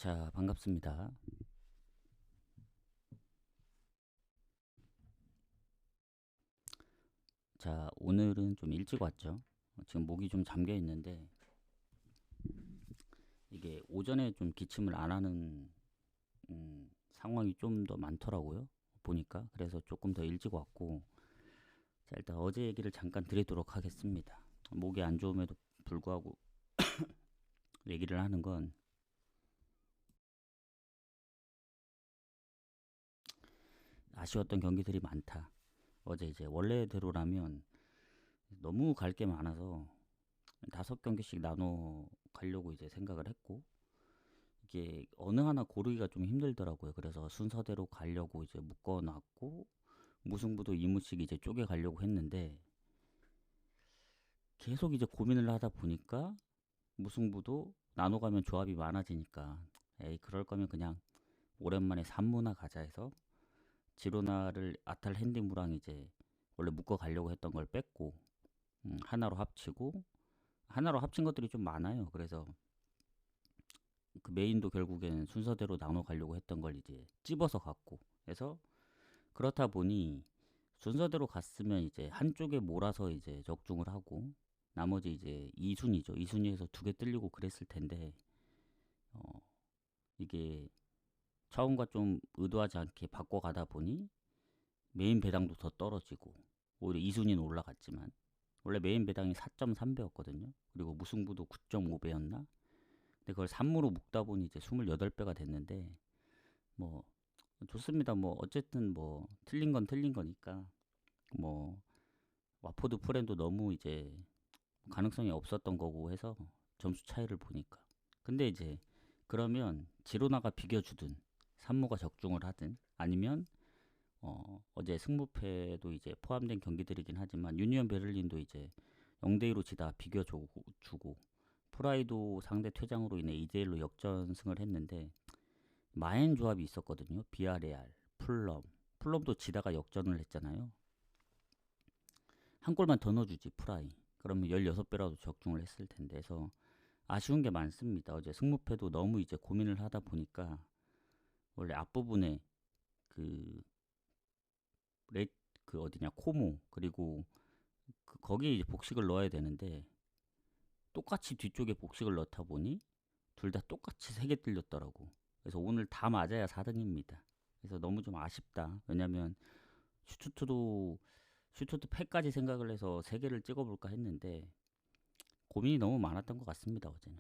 자, 반갑습니다. 자, 오늘은 좀 일찍 왔죠. 지금 목이 좀 잠겨 있는데 이게 오전에 좀 기침을 안 하는 상황이 좀 더 많더라고요. 보니까. 그래서 조금 더 일찍 왔고, 자, 일단 어제 얘기를 잠깐 드리도록 하겠습니다. 목이 안 좋음에도 불구하고 얘기를 하는 건 아쉬웠던 경기들이 많다. 어제 이제 원래대로라면 너무 갈 게 많아서 5경기씩 나눠 가려고 이제 생각을 했고, 이게 어느 하나 고르기가 좀 힘들더라고요. 그래서 순서대로 가려고 이제 묶어놨고, 무승부도 이무씩 이제 쪼개 가려고 했는데 계속 이제 고민을 하다 보니까 무승부도 나눠 가면 조합이 많아지니까, 에이 그럴 거면 그냥 오랜만에 산무나 가자 해서 지로나를 아탈 핸디무랑 이제 원래 묶어 가려고 했던 걸 뺐고, 하나로 합치고, 하나로 합친 것들이 좀 많아요. 그래서 그 메인도 결국엔 순서대로 나눠 가려고 했던 걸 이제 찝어서 갔고 해서, 그렇다 보니 순서대로 갔으면 이제 한쪽에 몰아서 이제 적중을 하고, 나머지 이제 2순위죠. 2순위에서 2개 뜰리고 그랬을 텐데, 어, 이게 처음과 좀 의도하지 않게 바꿔가다 보니 메인 배당도 더 떨어지고, 오히려 2순위는 올라갔지만 원래 메인 배당이 4.3배였거든요. 그리고 무승부도 9.5배였나? 근데 그걸 3무로 묶다 보니 이제 28배가 됐는데, 뭐 좋습니다. 뭐 어쨌든 뭐 틀린 건 틀린 거니까, 뭐 와포드 프렌도 너무 이제 가능성이 없었던 거고 해서 점수 차이를 보니까. 근데 이제 그러면 지로나가 비겨주든 산무가 적중을 하든, 아니면 어제 승무패도 이제 포함된 경기들이긴 하지만 유니언 베를린도 이제 0대2로 지다 비겨주고, 프라이도 상대 퇴장으로 인해 2대1로 역전승을 했는데, 마엔 조합이 있었거든요. 비아레알, 풀럼도 지다가 역전을 했잖아요. 한 골만 더 넣어주지 프라이. 그러면 16배라도 적중을 했을 텐데. 해서 아쉬운 게 많습니다. 어제 승무패도 너무 이제 고민을 하다 보니까, 원래 앞부분에 그, 레, 그 어디냐, 코모, 그리고 거기에 이제 복식을 넣어야 되는데, 똑같이 뒤쪽에 복식을 넣다 보니 둘 다 똑같이 3개 뚫렸더라고. 그래서 오늘 다 맞아야 4등입니다. 그래서 너무 좀 아쉽다. 왜냐면 슈투트도 슈투트 패까지 생각을 해서 3개를 찍어볼까 했는데, 고민이 너무 많았던 것 같습니다, 어제는.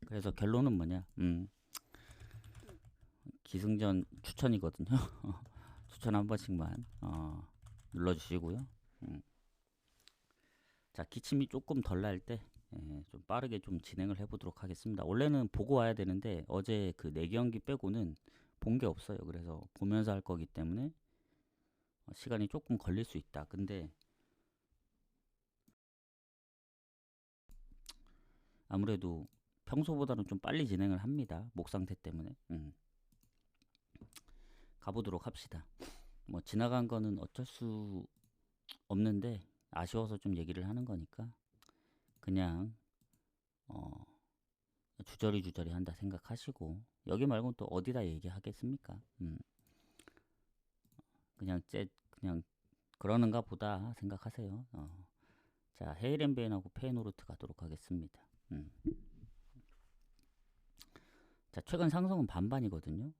그래서 결론은 뭐냐? 기승전 추천이거든요. 추천 한 번씩만 눌러주시고요. 음. 자, 기침이 조금 덜 날 때 좀 빠르게 좀 진행을 해보도록 하겠습니다. 원래는 보고 와야 되는데 어제 그 4경기 빼고는 본 게 없어요. 그래서 보면서 할 거기 때문에 시간이 조금 걸릴 수 있다. 근데 아무래도 평소보다는 좀 빨리 진행을 합니다. 목 상태 때문에. 가보도록 합시다. 뭐 지나간 거는 어쩔 수 없는데 아쉬워서 좀 얘기를 하는 거니까, 그냥 어, 주저리 한다 생각하시고, 여기 말고는 또 어디다 얘기하겠습니까? 그냥 그러는가 보다 생각하세요. 자, 헤이렌베인하고 페이노르트 가도록 하겠습니다. 자, 최근 상승은 반반이거든요.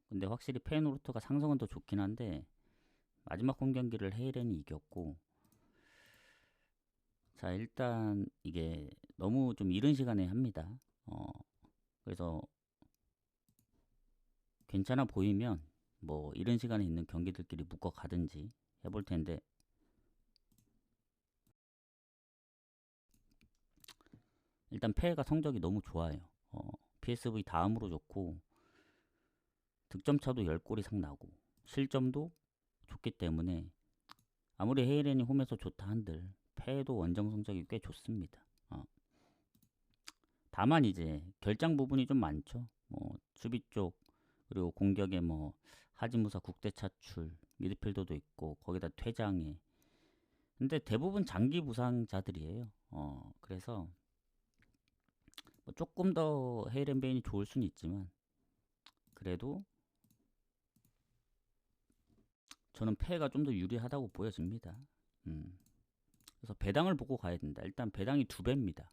근데 확실히 페이노르트가 상승은 더 좋긴 한데, 마지막 홈 경기를 헤이렌이 이겼고, 자, 일단 이게 너무 좀 이른 시간에 합니다. 그래서 괜찮아 보이면 뭐 이른 시간에 있는 경기들끼리 묶어 가든지 해볼 텐데, 일단 페이가 성적이 너무 좋아요. PSV 다음으로 좋고, 득점 차도 10골 이상 나고, 실점도 좋기 때문에 아무리 헤이렌이 홈에서 좋다 한들 페이도 원정 성적이 꽤 좋습니다. 다만 이제 결장 부분이 좀 많죠. 뭐 수비 쪽, 그리고 공격에 뭐 하지무사 국대 차출, 미드필더도 있고, 거기다 퇴장에. 근데 대부분 장기 부상자들이에요. 그래서 뭐 조금 더 헤이렌베인이 좋을 수는 있지만 그래도 저는 패가 좀 더 유리하다고 보여집니다. 그래서 배당을 보고 가야 된다. 일단 배당이 2배입니다.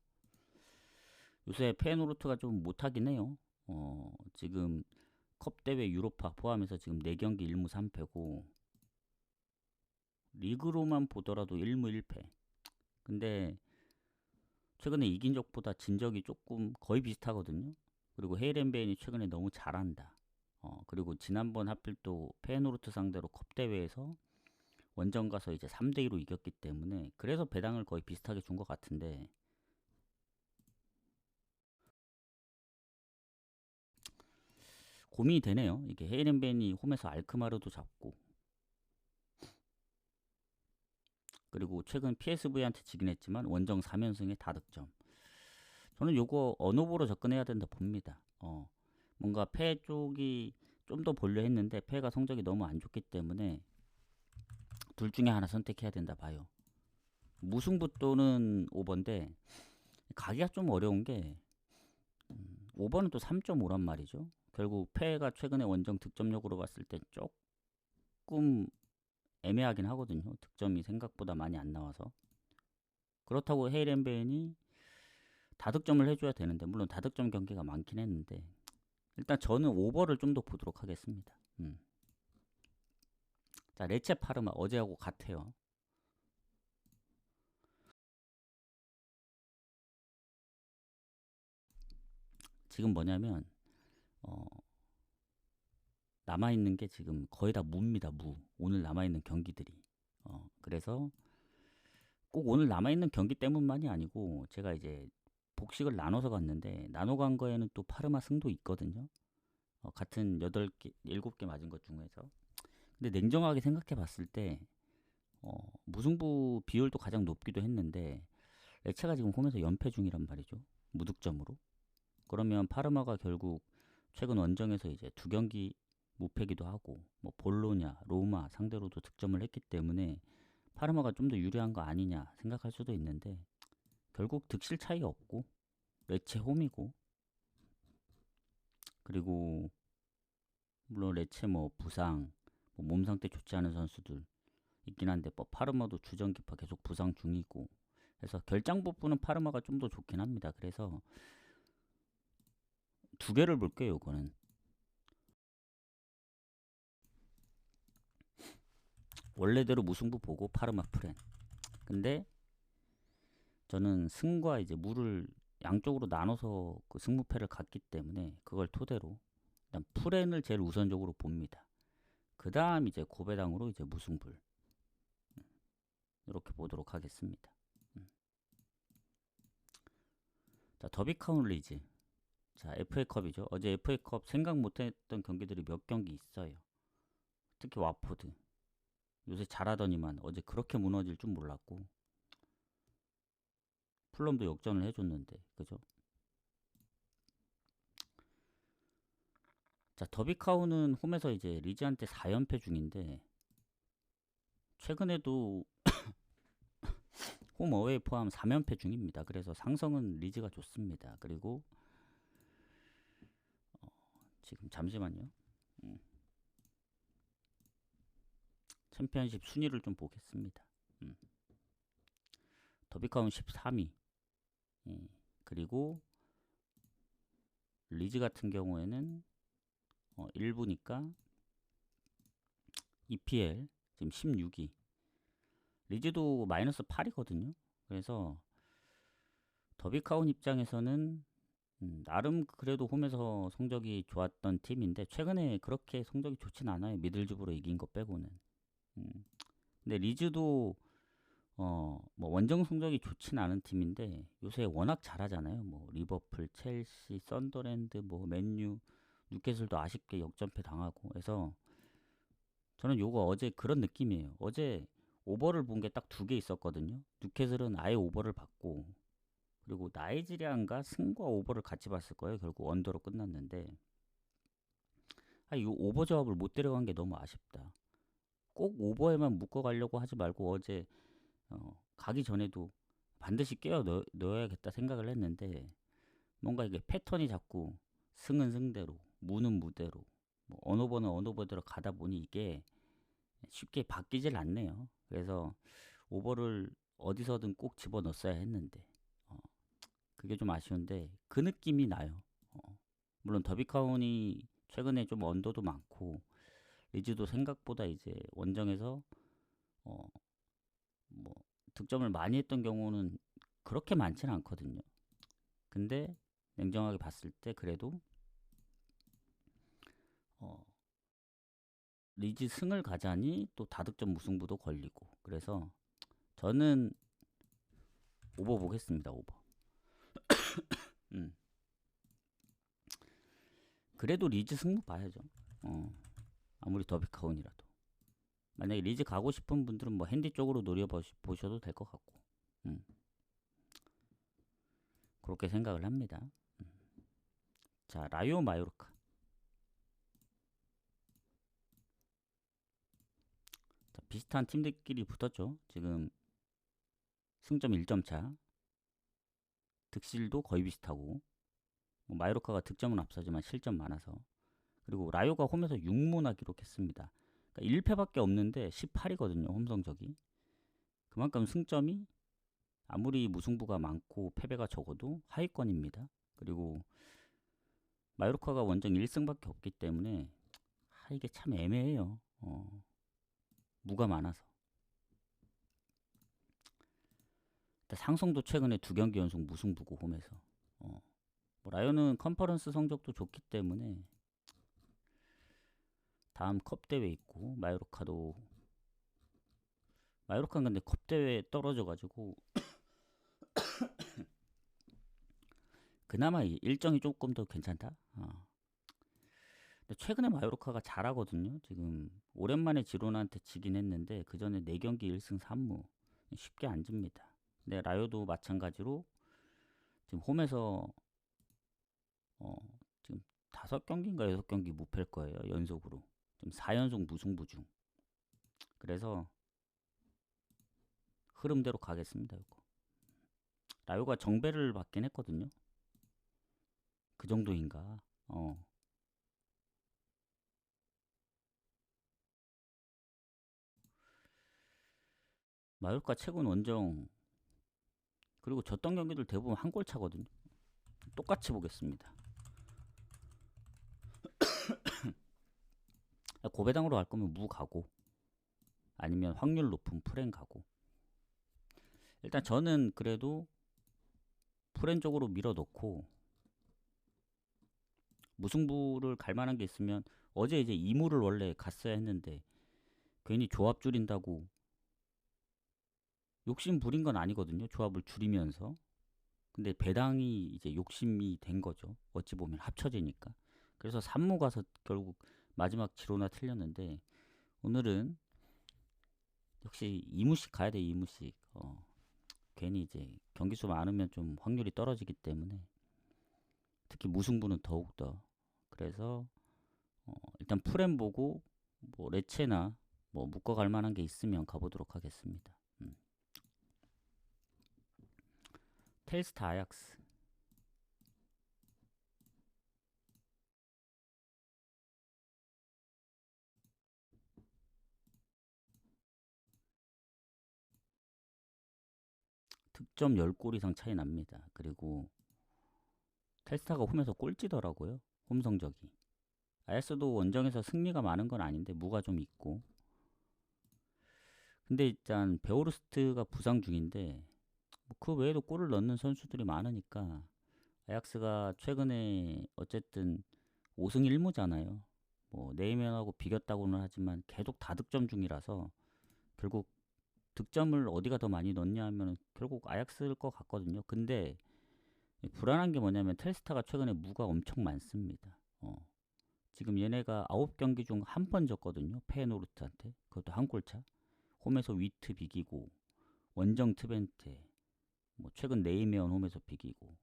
요새 페노르트가 좀 못하긴 해요. 지금 컵 대회 유로파 포함해서 지금 4경기 1무 3패고 리그로만 보더라도 1무 1패. 근데 최근에 이긴 적보다 진 적이 조금 거의 비슷하거든요. 그리고 헤이렌베인이 최근에 너무 잘한다. 그리고 지난번 하필 또 페노르트 상대로 컵 대회에서 원정 가서 이제 3대2로 이겼기 때문에 그래서 배당을 거의 비슷하게 준 것 같은데 고민이 되네요. 이게 헤이렌벤이 홈에서 알크마르도 잡고 그리고 최근 PSV한테 지긴 했지만 원정 3연승에 다득점. 저는 요거 언오버로 접근해야 된다 봅니다. 뭔가 패 쪽이 좀 더 보려 했는데 패가 성적이 너무 안 좋기 때문에 둘 중에 하나 선택해야 된다 봐요. 무승부 또는 오버인데 가기가 좀 어려운 게 오버는 또 3.5란 말이죠. 결국 패가 최근에 원정 득점력으로 봤을 때 조금 애매하긴 하거든요. 득점이 생각보다 많이 안 나와서. 그렇다고 헤이렌베인이 다득점을 해줘야 되는데 물론 다득점 경기가 많긴 했는데 일단 저는 오버를 좀 더 보도록 하겠습니다. 자, 레체 파르마 어제하고 같아요. 지금 뭐냐면 남아있는 게 지금 거의 다 무입니다. 무. 오늘 남아있는 경기들이. 그래서 꼭 오늘 남아있는 경기 때문만이 아니고 제가 이제 복식을 나눠서 갔는데 나눠 간 거에는 또 파르마 승도 있거든요. 같은 8개, 7개 맞은 것 중에서. 근데 냉정하게 생각해 봤을 때 무승부 비율도 가장 높기도 했는데 레체가 지금 홈에서 연패 중이란 말이죠. 무득점으로. 그러면 파르마가 결국 최근 원정에서 이제 2경기 무패기도 하고 뭐 볼로냐, 로마 상대로도 득점을 했기 때문에 파르마가 좀 더 유리한 거 아니냐 생각할 수도 있는데 결국 득실 차이 없고 레체 홈이고 그리고 물론 레체 뭐 부상, 몸 상태 좋지 않은 선수들 있긴 한데 뭐 파르마도 주전기파 계속 부상 중이고 그래서 결장 부분은 파르마가 좀 더 좋긴 합니다. 그래서 2개를 볼게요. 이거는 원래대로 무승부 보고 파르마 프렌. 근데 저는 승과 이제 무를 양쪽으로 나눠서 그 승무패를 갔기 때문에 그걸 토대로 일단 프렌을 제일 우선적으로 봅니다. 그 다음 이제 고배당으로 이제 무승불 이렇게 보도록 하겠습니다. 자, 더비카운 리즈. 자, FA컵이죠. 어제 FA컵 생각 못했던 경기들이 몇 경기 있어요. 특히 와포드. 요새 잘하더니만 어제 그렇게 무너질 줄 몰랐고 플럼도 역전을 해줬는데 그죠? 자, 더비카운은 홈에서 이제 리즈한테 4연패 중인데 최근에도 홈 어웨이 포함 3연패 중입니다. 그래서 상성은 리즈가 좋습니다. 그리고 지금 잠시만요. 챔피언십 순위를 좀 보겠습니다. 더비카운 13위. 그리고 리즈 같은 경우에는 1부니까 EPL 지금 16위. 리즈도 마이너스 8이거든요. 그래서 더비카운 입장에서는 나름 그래도 홈에서 성적이 좋았던 팀인데 최근에 그렇게 성적이 좋진 않아요. 미들즈부로 이긴 거 빼고는. 근데 리즈도 뭐 원정 성적이 좋진 않은 팀인데 요새 워낙 잘하잖아요. 뭐 리버풀, 첼시, 썬더랜드, 뭐 맨유, 뉴캐슬도 아쉽게 역전패 당하고 해서 저는 요거 어제 그런 느낌이에요. 어제 오버를 본 게 딱 2개 있었거든요. 뉴캐슬은 아예 오버를 받고 그리고 나이지리안과 승과 오버를 같이 봤을 거예요. 결국 언더로 끝났는데 이 오버 조합을 못 데려간 게 너무 아쉽다. 꼭 오버에만 묶어가려고 하지 말고 어제 가기 전에도 반드시 깨어 넣어야겠다 생각을 했는데 뭔가 이게 패턴이 자꾸 승은 승대로, 무는 무대로, 뭐 언어버는 언어버대로 가다 보니 이게 쉽게 바뀌질 않네요. 그래서 오버를 어디서든 꼭 집어넣었어야 했는데 어, 그게 좀 아쉬운데 그 느낌이 나요. 물론 더비카운이 최근에 좀 언더도 많고 리즈도 생각보다 이제 원정에서 어, 뭐 득점을 많이 했던 경우는 그렇게 많지는 않거든요. 근데 냉정하게 봤을 때 그래도 어, 리즈 승을 가자니 또 다득점 무승부도 걸리고 그래서 저는 오버 보겠습니다. 오버. 음. 그래도 리즈 승부 봐야죠. 아무리 더비카운이라도. 만약에 리즈 가고 싶은 분들은 뭐 핸디 쪽으로 노려보셔도 될 것 같고. 음. 그렇게 생각을 합니다. 자, 라요 마요르카. 자, 비슷한 팀들끼리 붙었죠. 지금 승점 1점 차. 득실도 거의 비슷하고. 뭐 마요르카가 득점은 앞서지만 실점 많아서. 그리고 라요가 홈에서 6무나 기록했습니다. 그러니까 1패밖에 없는데 18이거든요. 홈 성적이. 그만큼 승점이 아무리 무승부가 많고 패배가 적어도 하위권입니다. 그리고 마요르카가 원정 1승밖에 없기 때문에 이게 참 애매해요. 무가 많아서. 상성도 최근에 2경기 연속 무승부고 홈에서. 뭐 라이온은 컨퍼런스 성적도 좋기 때문에 다음 컵 대회 있고 마요르카는 근데 컵 대회 떨어져가지고 그나마 일정이 조금 더 괜찮다. 근데 최근에 마요르카가 잘하거든요. 지금 오랜만에 지로나한테 지긴 했는데 그 전에 4경기 1승 3무 쉽게 안 집니다. 근데 라요도 마찬가지로 지금 홈에서 지금 5경기인가 6경기 무패일 거예요. 연속으로. 지금 4연속 무승부 중. 그래서 흐름대로 가겠습니다. 이거. 라요가 정배를 받긴 했거든요. 그 정도인가. 마요르카 최근 원정 그리고 졌던 경기들 대부분 한 골 차거든요. 똑같이 보겠습니다. 고배당으로 갈 거면 무 가고 아니면 확률 높은 프렌 가고. 일단 저는 그래도 프렌 쪽으로 밀어넣고 무승부를 갈 만한 게 있으면 어제 이제 2무를 원래 갔어야 했는데 괜히 조합 줄인다고 욕심 부린 건 아니거든요. 조합을 줄이면서. 근데 배당이 이제 욕심이 된 거죠. 어찌 보면 합쳐지니까. 그래서 3무 가서 결국 마지막 지로나 틀렸는데 오늘은 역시 2무씩 가야 돼. 2무씩. 괜히 이제 경기수 많으면 좀 확률이 떨어지기 때문에 특히 무승부는 더욱더. 그래서 일단 프렘 보고 뭐 레체나 뭐 묶어갈 만한 게 있으면 가보도록 하겠습니다. 텔스타 아약스. 득점 10골 이상 차이 납니다. 그리고 텔스타가 홈에서 꼴찌더라고요. 홈 성적이. 아야스도 원정에서 승리가 많은 건 아닌데 무가 좀 있고. 근데 일단 베오르스트가 부상 중인데 뭐그 외에도 골을 넣는 선수들이 많으니까 아약스가 최근에 어쨌든 5승 1무잖아요. 뭐 네이면하고 비겼다고는 하지만 계속 다득점 중이라서 결국 득점을 어디가 더 많이 넣냐 하면 결국 아약스일 것 같거든요. 근데 불안한 게 뭐냐면 텔스타가 최근에 무가 엄청 많습니다. 지금 얘네가 9경기 중 한 번 졌거든요. 페노르트한테. 그것도 한 골차. 홈에서 위트 비기고 원정 트벤테 뭐 최근 네이메온 홈에서 비기고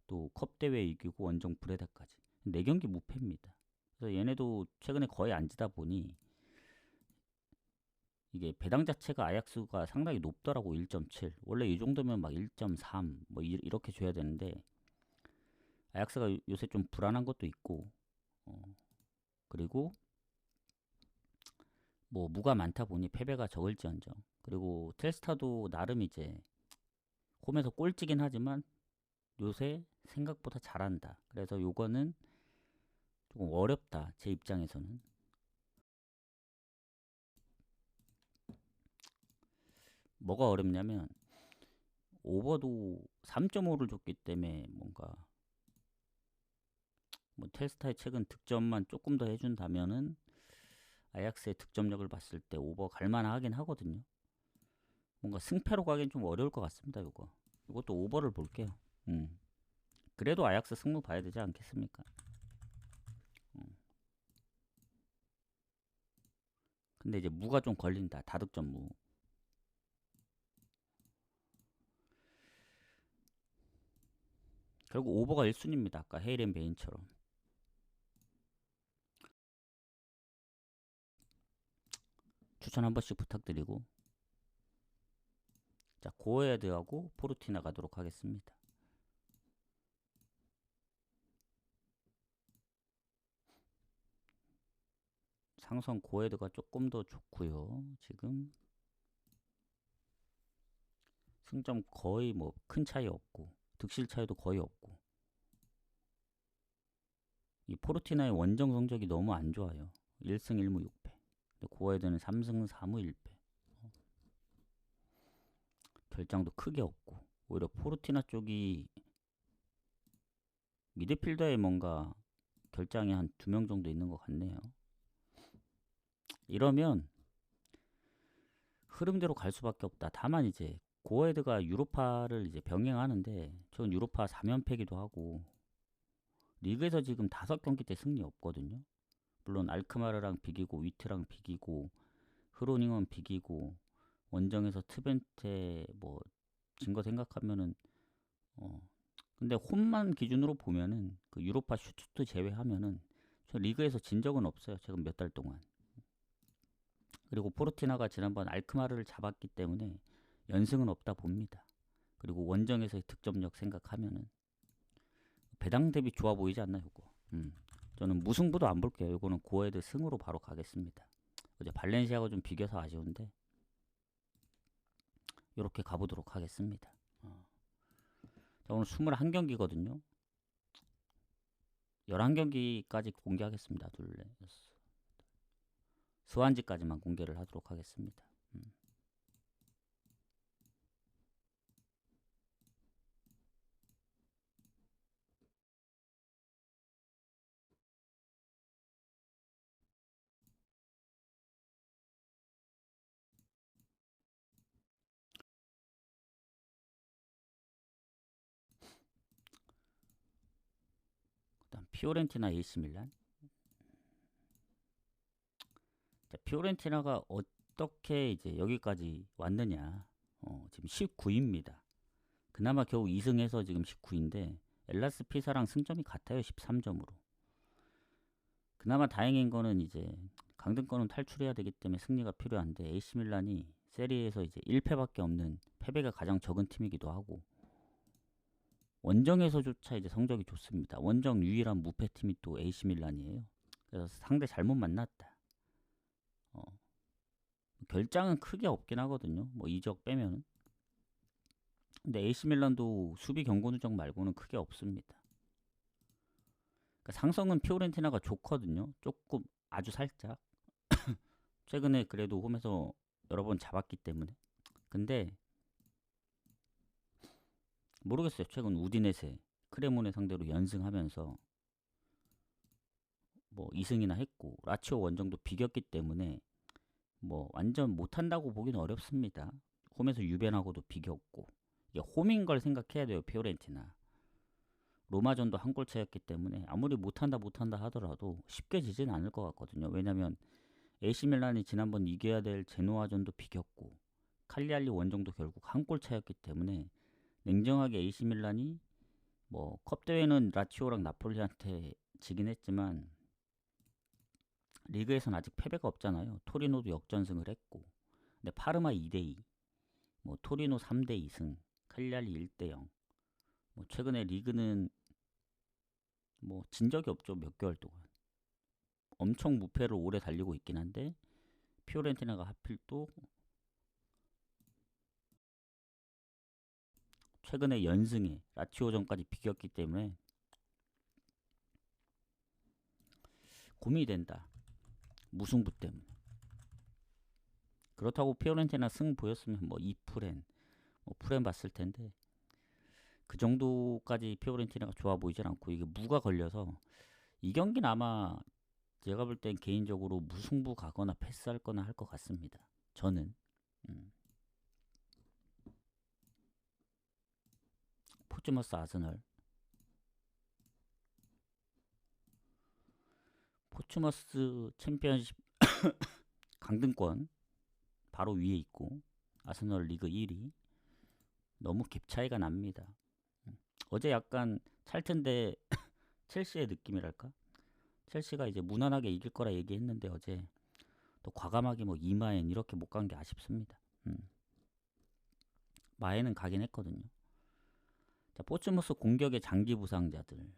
또 컵대회 이기고 원정 브레다까지 4경기 무패입니다. 그래서 얘네도 최근에 거의 안 지다 보니 이게 배당 자체가 아약스가 상당히 높더라고. 1.7 원래 이 정도면 막 1.3 뭐 이렇게 줘야 되는데 아약스가 요새 좀 불안한 것도 있고, 그리고 뭐 무가 많다 보니 패배가 적을지언정. 그리고 텔스타도 나름 이제 홈에서 꼴찌긴 하지만 요새 생각보다 잘한다. 그래서 요거는 조금 어렵다. 제 입장에서는. 뭐가 어렵냐면 오버도 3.5를 줬기 때문에 뭔가 뭐 텔스타의 최근 득점만 조금 더 해준다면은 아약스의 득점력을 봤을 때 오버 갈만하긴 하거든요. 뭔가 승패로 가긴 좀 어려울 것 같습니다. 이것도 오버를 볼게요. 그래도 아약스 승부 봐야 되지 않겠습니까? 근데 이제 무가 좀 걸린다. 다득점 무. 결국 오버가 1순위입니다. 아까 헤이렌 베인처럼. 추천 한 번씩 부탁드리고, 자, 고에드하고 포르티나 가도록 하겠습니다. 상성 고에드가 조금 더 좋고요. 지금 승점 거의 뭐 큰 차이 없고 득실 차이도 거의 없고, 이 포르티나의 원정 성적이 너무 안 좋아요. 1승 1무 6패. 고에드는 3승 4무 1패. 결장도 크게 없고, 오히려 포르티나 쪽이 미드필더에 뭔가 결장이 한 2명 정도 있는 것 같네요. 이러면 흐름대로 갈 수밖에 없다. 다만 이제 고에드가 유로파를 이제 병행하는데, 전 유로파 3연패기도 하고 리그에서 지금 5경기 때 승리 없거든요. 물론 알크마르랑 비기고 위트랑 비기고 흐로닝은 비기고 원정에서 트벤테 뭐 진 거 생각하면은 근데 홈만 기준으로 보면은 그 유로파 슈투트 제외하면은 저 리그에서 진 적은 없어요. 최근 몇 달 동안. 그리고 포르티나가 지난번 알크마르를 잡았기 때문에 연승은 없다 봅니다. 그리고 원정에서의 득점력 생각하면은 배당 대비 좋아 보이지 않나요, 이거? 저는 무승부도 안 볼게요. 이거는 고에드 승으로 바로 가겠습니다. 어제 발렌시아가 좀 비겨서 아쉬운데 이렇게 가보도록 하겠습니다. 자, 오늘 21경기거든요. 11경기까지 공개하겠습니다. 둘레 스완지까지만 공개를 하도록 하겠습니다. 그다음 피오렌티나 AC 밀란. 자, 피오렌티나가 어떻게 이제 여기까지 왔느냐. 지금 19위입니다. 그나마 겨우 2승해서 지금 19위인데 엘라스 피사랑 승점이 같아요. 13점으로. 그나마 다행인 거는 이제 강등권은 탈출해야 되기 때문에 승리가 필요한데 AC 밀란이 세리에서 이제 1패밖에 없는, 패배가 가장 적은 팀이기도 하고 원정에서조차 이제 성적이 좋습니다. 원정 유일한 무패 팀이 또 AC 밀란이에요. 그래서 상대 잘못 만났다. 결장은 크게 없긴 하거든요. 뭐 이적 빼면은. 근데 AC 밀란도 수비 경고 누적 말고는 크게 없습니다. 그러니까 상성은 피오렌티나가 좋거든요. 조금 아주 살짝. 최근에 그래도 홈에서 여러 번 잡았기 때문에. 근데 모르겠어요. 최근 우디네세, 크레모네 상대로 연승하면서 뭐 2승이나 했고 라치오 원정도 비겼기 때문에 뭐 완전 못한다고 보기는 어렵습니다. 홈에서 유벤하고도 비겼고 이게 홈인 걸 생각해야 돼요. 피오렌티나 로마전도 한 골 차였기 때문에 아무리 못한다 하더라도 쉽게 지진 않을 것 같거든요. 왜냐면 AC 밀란이 지난번 이겨야 될 제노아전도 비겼고 칼리알리 원정도 결국 한 골 차였기 때문에 냉정하게 AC 밀란이 뭐 컵대회는 라치오랑 나폴리한테 지긴 했지만 리그에선 아직 패배가 없잖아요. 토리노도 역전승을 했고, 근데 파르마 2대2, 뭐 토리노 3대2승, 칼리알리 1대0. 뭐 최근에 리그는 뭐 진 적이 없죠. 몇 개월 동안. 엄청 무패를 오래 달리고 있긴 한데 피오렌티나가 하필 또 최근에 연승에 라치오전까지 비겼기 때문에 고민이 된다. 무승부 때문에. 그렇다고 피오렌티나 승 보였으면 뭐 2프렌, 뭐 프렌 봤을 텐데 그 정도까지 피오렌티나가 좋아 보이진 않고 이게 무가 걸려서 이 경기는 아마 제가 볼 땐 개인적으로 무승부 가거나 패스할 거나 할 것 같습니다. 저는 포츠머스 아스널 포츠머스 챔피언십 강등권 바로 위에 있고 아스널 리그 1위 너무 갭 차이가 납니다. 어제 약간 찰튼데 첼시의 느낌이랄까? 첼시가 이제 무난하게 이길 거라 얘기했는데 어제 또 과감하게 뭐 이마엔 이렇게 못 간 게 아쉽습니다. 마에는 가긴 했거든요. 자, 포츠머스 공격의 장기 부상자들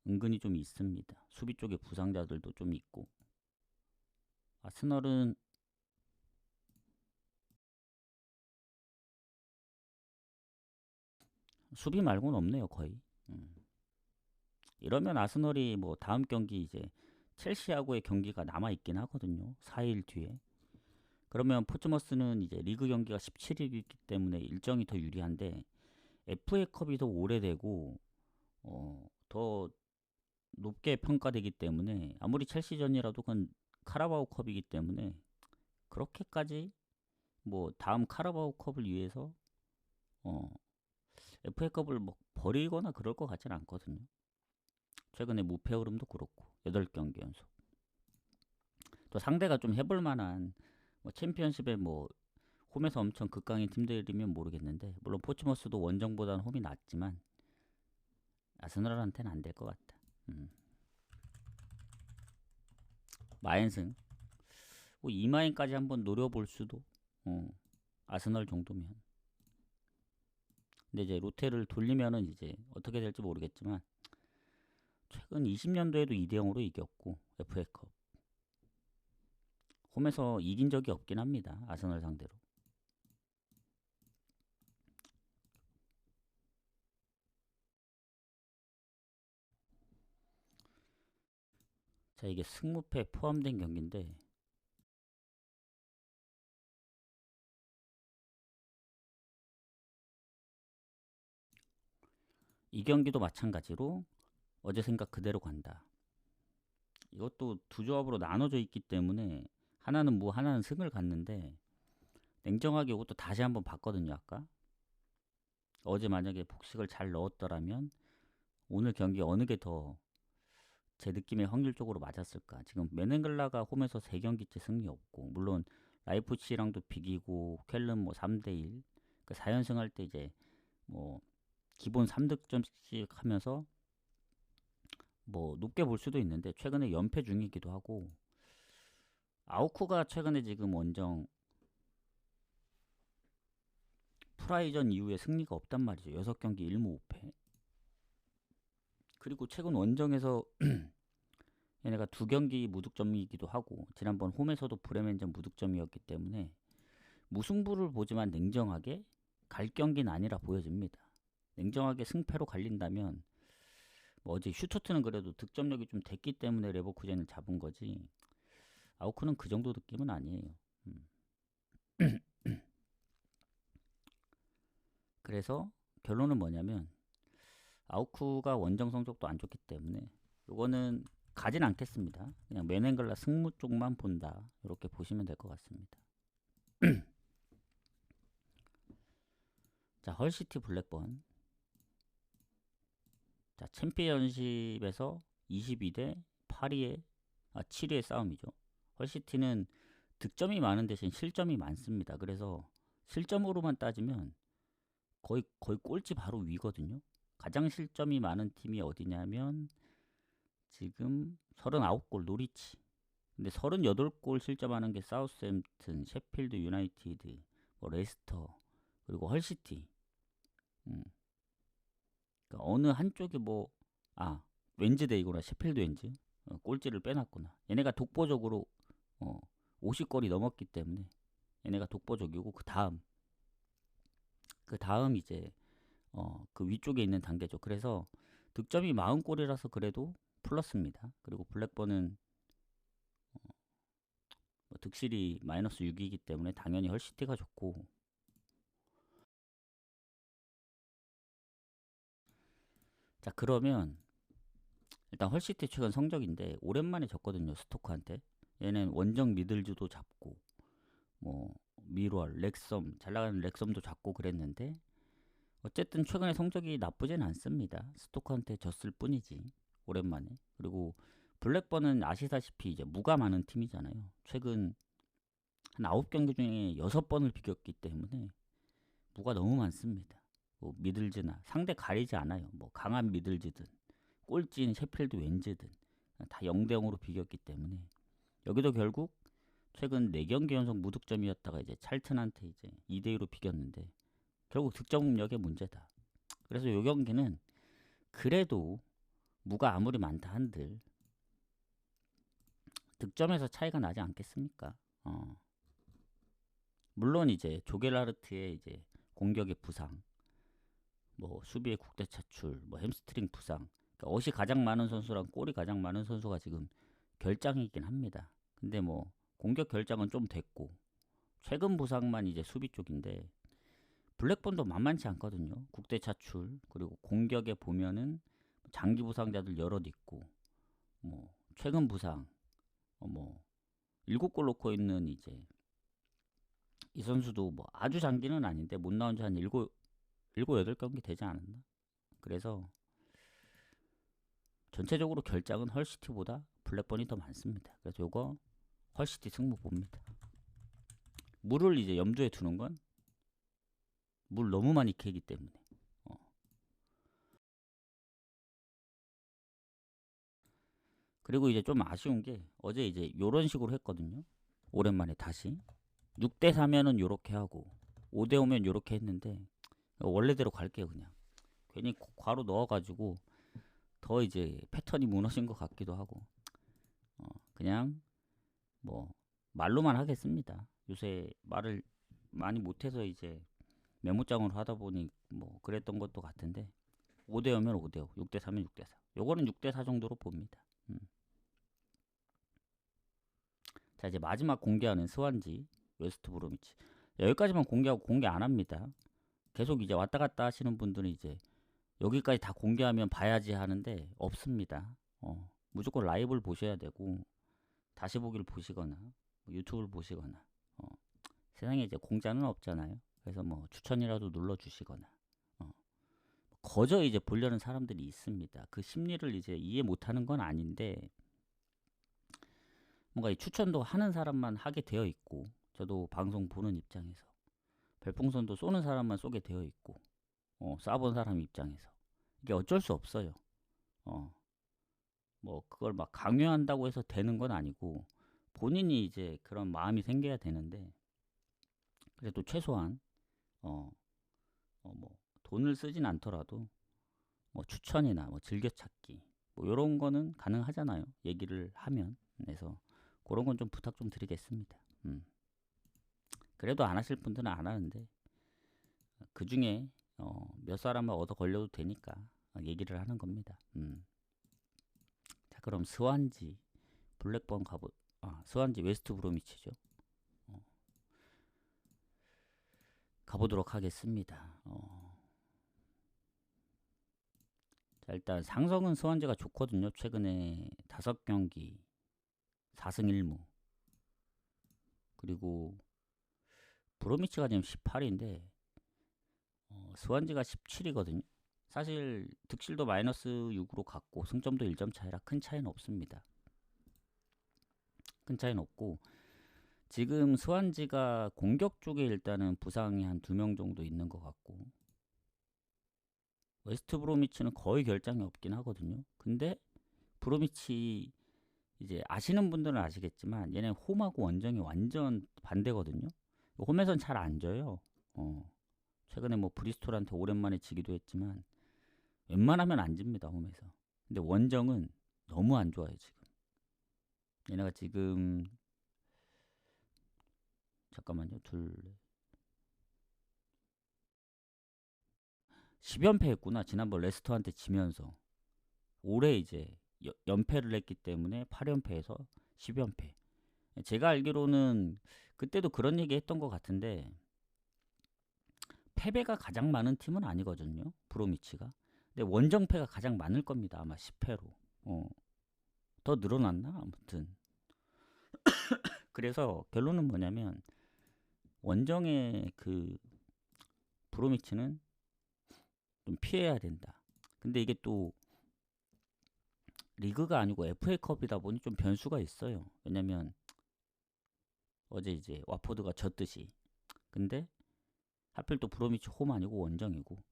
은근히 좀 있습니다. 수비 쪽에 부상자들도 좀 있고 아스널은 수비 말고는 없네요 거의. 이러면 아스널이 뭐 다음 경기 이제 첼시하고의 경기가 남아 있긴 하거든요. 4일 뒤에. 그러면 포츠머스는 이제 리그 경기가 17일이기 때문에 일정이 더 유리한데 FA컵이 더 오래되고 더 높게 평가되기 때문에 아무리 첼시전이라도 그건 카라바오컵이기 때문에 그렇게까지 뭐 다음 카라바오컵을 위해서 FA컵을 뭐 버리거나 그럴 것 같지는 않거든요. 최근에 무패 흐름도 그렇고 8경기 연속. 또 상대가 좀 해볼 만한 뭐 챔피언십에 뭐 홈에서 엄청 극강인 팀들이면 모르겠는데 물론 포츠머스도 원정보다는 홈이 낫지만 아스널한테는 안 될 것 같다. 마엔승 뭐 이마인까지 한번 노려볼 수도 아스널 정도면. 근데 이제 로테를 돌리면은 이제 어떻게 될지 모르겠지만 최근 20년도에도 2대0으로 이겼고 FA컵 홈에서 이긴 적이 없긴 합니다. 아스널 상대로. 자, 이게 승무패 포함된 경기인데 이 경기도 마찬가지로 어제 생각 그대로 간다. 이것도 두 조합으로 나눠져 있기 때문에 하나는 무 하나는 승을 갔는데 냉정하게 이것도 다시 한번 봤거든요. 아까 어제 만약에 복식을 잘 넣었더라면 오늘 경기 어느 게 더 제 느낌에 확률적으로 맞았을까. 지금 메넨글라가 홈에서 3경기째 승리 없고 물론 라이프치히랑도 비기고 켈른 뭐 3대1 그 4연승 할 때 이제 뭐 기본 3득점씩 하면서 뭐 높게 볼 수도 있는데 최근에 연패 중이기도 하고 아우쿠가 최근에 지금 원정 프라이전 이후에 승리가 없단 말이죠. 6경기 1무 5패. 그리고 최근 원정에서 얘네가 2경기 무득점이기도 하고 지난번 홈에서도 브레멘전 무득점이었기 때문에 무승부를 보지만 냉정하게 갈 경기는 아니라 보여집니다. 냉정하게 승패로 갈린다면 뭐 어제 슈투트는 그래도 득점력이 좀 됐기 때문에 레버쿠젠을 잡은 거지 아우크는 그 정도 느낌은 아니에요. 그래서 결론은 뭐냐면 아우크가 원정 성적도 안 좋기 때문에 이거는 가진 않겠습니다. 그냥 메넨글라 승무 쪽만 본다 이렇게 보시면 될 것 같습니다. 자, 헐시티 블랙번. 자, 챔피언십에서 22대 7위의 싸움이죠. 헐시티는 득점이 많은 대신 실점이 많습니다. 그래서 실점으로만 따지면 거의 꼴찌 바로 위거든요. 가장 실점이 많은 팀이 어디냐면 지금 39골 노리치. 근데 38골 실점하는 게 사우스햄튼, 셰필드 유나이티드, 뭐 레스터, 그리고 헐시티. 그러니까 어느 한쪽이 웬즈데이구나. 셰필드 웬즈. 꼴찌를 빼놨구나. 얘네가 독보적으로 50골이 넘었기 때문에 얘네가 독보적이고 그 다음 이제 그 위쪽에 있는 단계죠. 그래서 득점이 40골이라서 그래도 플러스입니다. 그리고 블랙번은 득실이 마이너스 6이기 때문에 당연히 헐시티가 좋고. 자, 그러면 일단 헐시티 최근 성적인데 오랜만에 졌거든요. 스토크한테. 얘는 원정 미들즈도 잡고 뭐 미루얼, 렉섬, 잘 나가는 렉섬도 잡고 그랬는데 어쨌든 최근에 성적이 나쁘진 않습니다. 스토크한테 졌을 뿐이지. 오랜만에. 그리고 블랙번은 아시다시피 이제 무가 많은 팀이잖아요. 최근 한 9경기 중에 6번을 비겼기 때문에 무가 너무 많습니다. 뭐 미들즈나 상대 가리지 않아요. 뭐 강한 미들즈든 꼴찌인 셰필드 웬즈든 다 0대0으로 비겼기 때문에 여기도 결국 최근 4경기 연속 무득점이었다가 이제 찰튼한테 이제 2대2로 비겼는데 결국 득점 능력의 문제다. 그래서 이 경기는 그래도 무가 아무리 많다 한들 득점에서 차이가 나지 않겠습니까? 물론 이제 조겔하르트의 이제 공격의 부상, 뭐 수비의 국대 차출, 뭐 햄스트링 부상, 그러니까 어시 가장 많은 선수랑 골이 가장 많은 선수가 지금 결장이긴 합니다. 근데 뭐 공격 결장은 좀 됐고 최근 부상만 이제 수비 쪽인데 블랙번도 만만치 않거든요. 국대 차출 그리고 공격에 보면은 장기 부상자들 여럿 있고 뭐 최근 부상 뭐 7골 넣고 있는 이제 이 선수도 뭐 아주 장기는 아닌데 못 나온 지 한 8경기 되지 않았나? 그래서 전체적으로 결장은 헐시티보다 블랙번이 더 많습니다. 그래서 요거 헐시티 승부 봅니다. 물을 이제 염두에 두는 건 물 너무 많이 캐기 때문에. 그리고 이제 좀 아쉬운 게 어제 이제 요런 식으로 했거든요. 오랜만에 다시 6대4면은 요렇게 하고 5대5면 요렇게 했는데 원래대로 갈게요. 그냥 괜히 괄호 넣어가지고 더 이제 패턴이 무너진 것 같기도 하고 그냥 뭐 말로만 하겠습니다. 요새 말을 많이 못해서 이제 메모장으로 하다 보니 뭐 그랬던 것도 같은데 5대5면 5대5, 6대4면 6대4. 요거는 6대4 정도로 봅니다. 자, 이제 마지막 공개하는 스완지 웨스트 브로미치. 여기까지만 공개하고 공개 안 합니다. 계속 이제 왔다 갔다 하시는 분들은 이제 여기까지 다 공개하면 봐야지 하는데 없습니다. 무조건 라이브를 보셔야 되고 다시 보기를 보시거나 뭐 유튜브를 보시거나 세상에 이제 공짜는 없잖아요. 그래서 뭐 추천이라도 눌러주시거나 거저 이제 보려는 사람들이 있습니다. 그 심리를 이제 이해 못하는 건 아닌데 뭔가 이 추천도 하는 사람만 하게 되어 있고 저도 방송 보는 입장에서 별풍선도 쏘는 사람만 쏘게 되어 있고 쏴본 사람 입장에서 이게 어쩔 수 없어요. 뭐 그걸 막 강요한다고 해서 되는 건 아니고 본인이 이제 그런 마음이 생겨야 되는데 그래도 최소한 뭐 돈을 쓰진 않더라도 뭐 추천이나 뭐 즐겨찾기 뭐 이런 거는 가능하잖아요. 얘기를 하면. 그래서 그런 건 좀 부탁 좀 드리겠습니다. 그래도 안 하실 분들은 안 하는데 그 중에 몇 사람을 얻어 걸려도 되니까 얘기를 하는 겁니다. 자, 그럼 스완지 블랙번 스완지 웨스트 브로미치죠. 가보도록 하겠습니다. 자, 일단 상성은 스완지가 좋거든요. 최근에 5경기 4승 1무. 그리고 브로미치가 지금 18인데 스완지가 17이거든요. 사실 득실도 마이너스 6으로 갔고 승점도 1점 차이라 큰 차이는 없습니다. 큰 차이는 없고 지금 스완지가 공격 쪽에 일단은 부상이 한 2명 정도 있는 것 같고 웨스트 브로미치는 거의 결장이 없긴 하거든요. 근데 브로미치 이제 아시는 분들은 아시겠지만 얘는 홈하고 원정이 완전 반대거든요. 홈에선 잘 안 져요. 최근에 뭐 브리스톨한테 오랜만에 지기도 했지만 웬만하면 안 집니다. 홈에서. 근데 원정은 너무 안 좋아요 지금. 얘네가 지금 잠깐만요. 10연패 했구나. 지난번 레스터한테 지면서. 올해 이제 연패를 했기 때문에 8연패에서 10연패. 제가 알기로는 그때도 그런 얘기 했던 것 같은데 패배가 가장 많은 팀은 아니거든요. 브로미치가. 근데 원정패가 가장 많을 겁니다. 아마 10패로. 더 늘어났나? 아무튼. 그래서 결론은 뭐냐면 원정의 그 브로미치는 좀 피해야 된다. 근데 이게 또 리그가 아니고 FA컵이다 보니 좀 변수가 있어요. 왜냐면 어제 이제 와포드가 졌듯이. 근데 하필 또 브로미치 홈 아니고 원정이고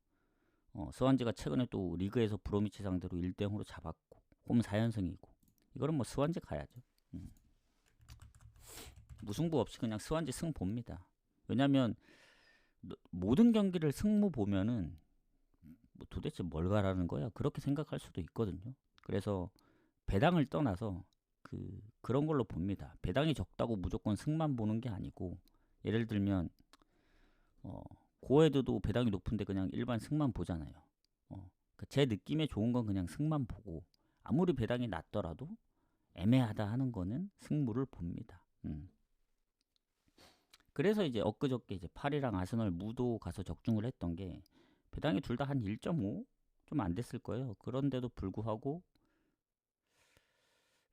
스완지가 최근에 또 리그에서 브로미치 상대로 1대0으로 잡았고 홈 4연승이고 이거는 뭐 스완지 가야죠. 무승부 없이 그냥 스완지 승 봅니다. 왜냐면 모든 경기를 승무 보면은 뭐 도대체 뭘 가라는 거야? 그렇게 생각할 수도 있거든요. 그래서 배당을 떠나서 그런 걸로 봅니다. 배당이 적다고 무조건 승만 보는 게 아니고 예를 들면 고헤드도 배당이 높은데 그냥 일반 승만 보잖아요. 제 느낌에 좋은 건 그냥 승만 보고 아무리 배당이 낮더라도 애매하다 하는 거는 승무를 봅니다. 그래서 이제 엊그저께 이제 파리랑 아스널 무도 가서 적중을 했던 게 배당이 둘 다 한 1.5 좀 안 됐을 거예요. 그런데도 불구하고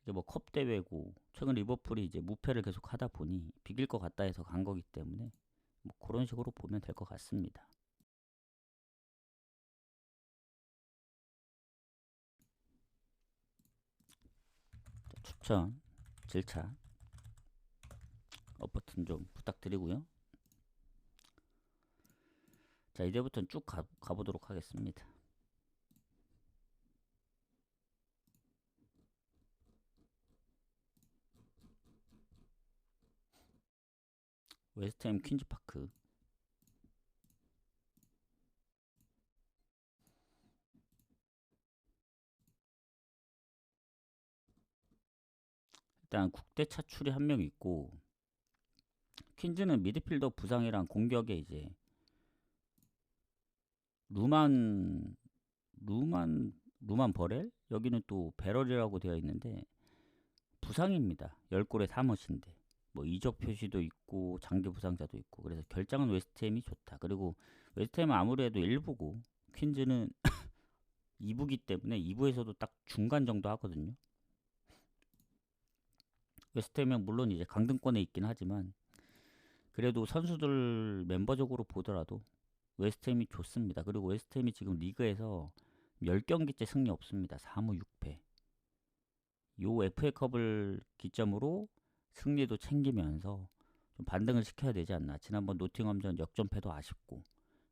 이게 뭐 컵 대회고 최근 리버풀이 이제 무패를 계속 하다 보니 비길 것 같다 해서 간 거기 때문에 뭐 그런 식으로 보면 될 것 같습니다. 추천, 질차, 버튼 좀 부탁드리고요. 자, 이제부터는 쭉 가보도록 하겠습니다. 웨스트햄 퀸즈파크. 일단 국대 차출이 한 명 있고 퀸즈는 미드필더 부상이랑 공격에 이제 루만 버렐? 여기는 또 베럴이라고 되어 있는데 부상입니다. 10골에 3어시인데 뭐 이적 표시도 있고 장기 부상자도 있고 그래서 결장은 웨스트햄이 좋다. 그리고 웨스트햄은 아무래도 1부고 퀸즈는 2부기 때문에 2부에서도 딱 중간 정도 하거든요. 웨스트햄은 물론 이제 강등권에 있긴 하지만 그래도 선수들 멤버적으로 보더라도 웨스트햄이 좋습니다. 그리고 웨스트햄이 지금 리그에서 10경기째 승리 없습니다. 4무 6패. 요 FA컵을 기점으로 승리도 챙기면서 좀 반등을 시켜야 되지 않나. 지난번 노팅엄전 역전패도 아쉽고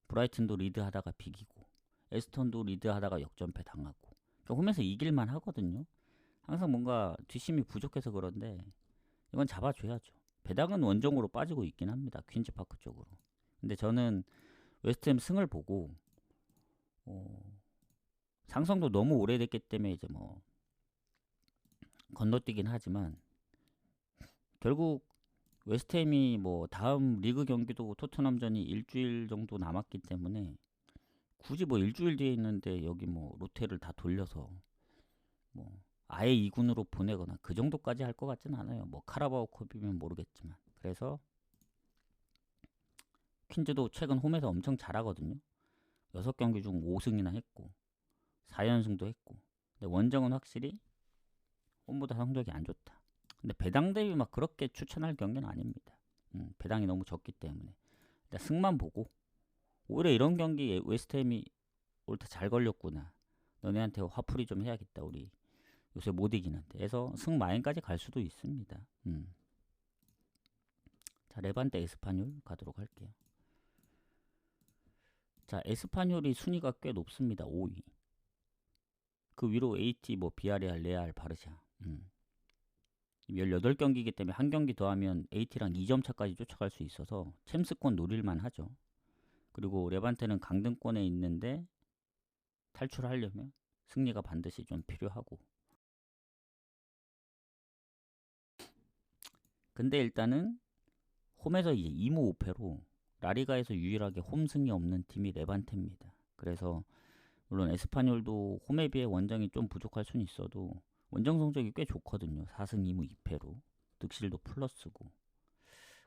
브라이튼도 리드하다가 비기고 에스턴도 리드하다가 역전패 당하고 그러니까 홈에서 이길만 하거든요. 항상 뭔가 뒷심이 부족해서 그런데 이건 잡아줘야죠. 배당은 원정으로 빠지고 있긴 합니다. 퀸즈파크 쪽으로. 근데 저는 웨스트햄 승을 보고 상성도 너무 오래됐기 때문에 이제 뭐 건너뛰긴 하지만 결국 웨스트햄이 뭐 다음 리그 경기도 토트넘전이 일주일 정도 남았기 때문에 굳이 뭐 일주일 뒤에 있는데 여기 뭐 로테를 다 돌려서 뭐 아예 2군으로 보내거나 그 정도까지 할 것 같진 않아요. 뭐 카라바오컵이면 모르겠지만. 그래서 퀸즈도 최근 홈에서 엄청 잘하거든요. 6경기 중 5승이나 했고 4연승도 했고. 근데 원정은 확실히 홈보다 성적이 안 좋다. 근데 배당 대비 막 그렇게 추천할 경기는 아닙니다. 배당이 너무 적기 때문에 일단 승만 보고 오히려 이런 경기 웨스트햄이 올 때 잘 걸렸구나. 너네한테 화풀이 좀 해야겠다. 우리 요새 못 이기는데 해서 승마인까지 갈 수도 있습니다. 자, 레반테 에스파뇰 가도록 할게요. 자, 에스파뇰이 순위가 꽤 높습니다. 5위. 그 위로 AT, 뭐 비아레알, 레알, 바르샤. 18경기이기 때문에 한 경기 더하면 AT랑 2점 차까지 쫓아갈 수 있어서 챔스권 노릴만 하죠. 그리고 레반테는 강등권에 있는데 탈출하려면 승리가 반드시 좀 필요하고. 근데 일단은 홈에서 이제 2무 5패로 라리가에서 유일하게 홈승이 없는 팀이 레반테입니다. 그래서 물론 에스파뇰도 홈에 비해 원정이 좀 부족할 수는 있어도 원정 성적이 꽤 좋거든요. 4승 2무 2패로 득실도 플러스고.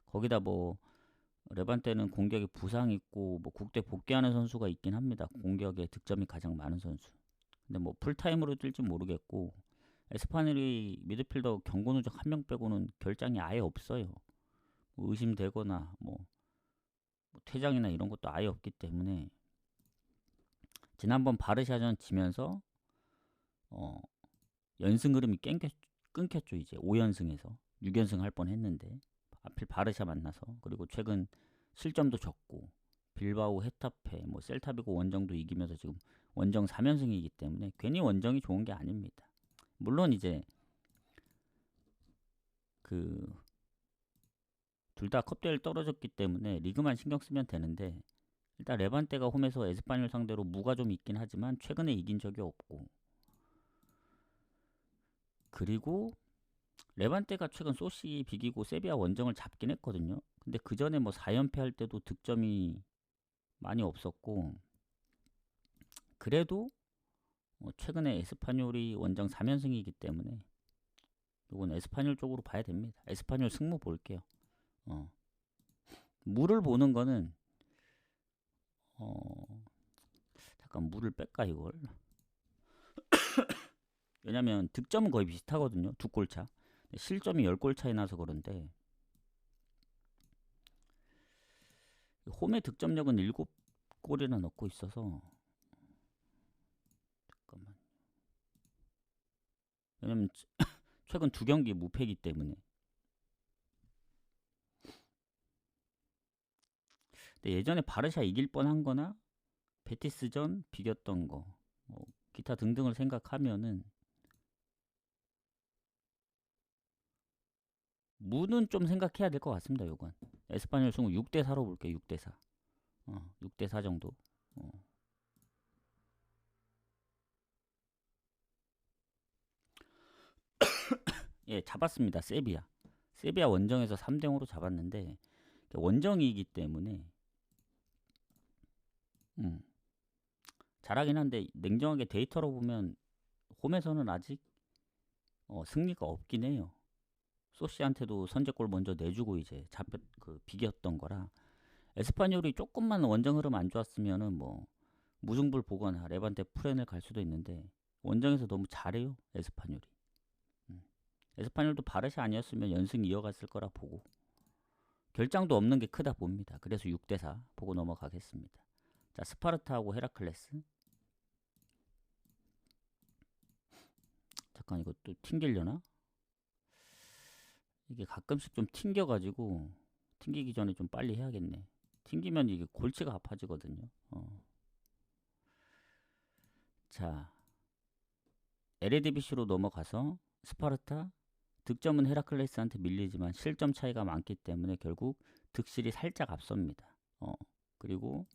거기다 뭐 레반테는 공격에 부상 있고 뭐 국대 복귀하는 선수가 있긴 합니다. 공격에 득점이 가장 많은 선수. 근데 뭐 풀타임으로 뛸지 모르겠고, 에스파뇰이 미드필더 경고 누적 한 명 빼고는 결장이 아예 없어요. 뭐 의심되거나 뭐 퇴장이나 이런 것도 아예 없기 때문에 지난번 바르샤전 지면서 연승 흐름이 끊겼죠. 이제 5연승에서 6연승 할 뻔했는데 하필 바르샤 만나서. 그리고 최근 실점도 적고 빌바오, 헤타페, 뭐 셀타비고 원정도 이기면서 지금 원정 3연승이기 때문에 괜히 원정이 좋은 게 아닙니다. 물론 이제 그 둘 다 컵대회를 떨어졌기 때문에 리그만 신경 쓰면 되는데, 일단 레반테가 홈에서 에스파뇰 상대로 무가 좀 있긴 하지만 최근에 이긴 적이 없고, 그리고 레반테가 최근 소시 비기고 세비야 원정을 잡긴 했거든요. 근데 그 전에 뭐 4연패 할 때도 득점이 많이 없었고, 그래도 최근에 에스파뇰이 원정 3연승이기 때문에 이건 에스파뇰 쪽으로 봐야 됩니다. 에스파뇰 승무 볼게요. 물을 보는 거는 잠깐 물을 뺄까 이걸. 왜냐면 득점은 거의 비슷하거든요. 2골 차. 실점이 10골 차이 나서 그런데 홈의 득점력은 7골이나 넣고 있어서, 잠깐만. 왜냐면 최근 2경기 무패이기 때문에. 근데 예전에 바르샤 이길 뻔한 거나 베티스전 비겼던 거, 뭐 기타 등등을 생각하면은 무는 좀 생각해야 될 것 같습니다. 요건 에스파뇰 승우 6대4로 볼게요. 6대4. 6대4 정도. 예, 잡았습니다. 세비야 원정에서 3대0으로 잡았는데 원정이기 때문에 잘하긴 한데, 냉정하게 데이터로 보면 홈에서는 아직 승리가 없긴 해요. 소시한테도 선제골 먼저 내주고 이제 비겼던 거라. 에스파뇰이 조금만 원정 흐름 안 좋았으면은 뭐 무승부를 보거나 레반테 프렌을 갈 수도 있는데, 원정에서 너무 잘해요 에스파뇰이. 에스파뇰도 바르샤 아니었으면 연승 이어갔을 거라 보고, 결장도 없는 게 크다 봅니다. 그래서 6대4 보고 넘어가겠습니다. 자, 스파르타하고 헤라클레스. 잠깐 이거 또 튕기려나? 이게 가끔씩 좀 튕겨가지고 튕기기 전에 좀 빨리 해야겠네. 튕기면 이게 골치가 아파지거든요. 자, 에레디비시로 넘어가서 스파르타. 득점은 헤라클레스한테 밀리지만 실점 차이가 많기 때문에 결국 득실이 살짝 앞섭니다. 그리고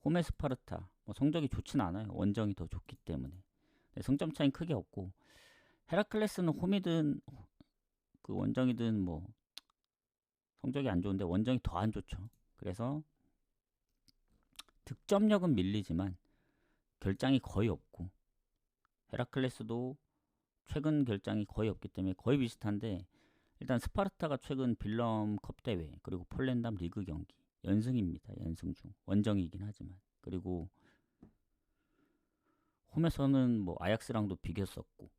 홈의 스파르타 뭐 성적이 좋진 않아요. 원정이 더 좋기 때문에. 성점 차이는 크게 없고, 헤라클레스는 홈이든 그 원정이든 뭐 성적이 안 좋은데 원정이 더 안 좋죠. 그래서 득점력은 밀리지만 결장이 거의 없고, 헤라클레스도 최근 결장이 거의 없기 때문에 거의 비슷한데, 일단 스파르타가 최근 빌럼 컵 대회 그리고 폴란담 리그 경기 연승입니다. 연승 중 원정이긴 하지만. 그리고 홈에서는 뭐 아약스랑도 비겼었고,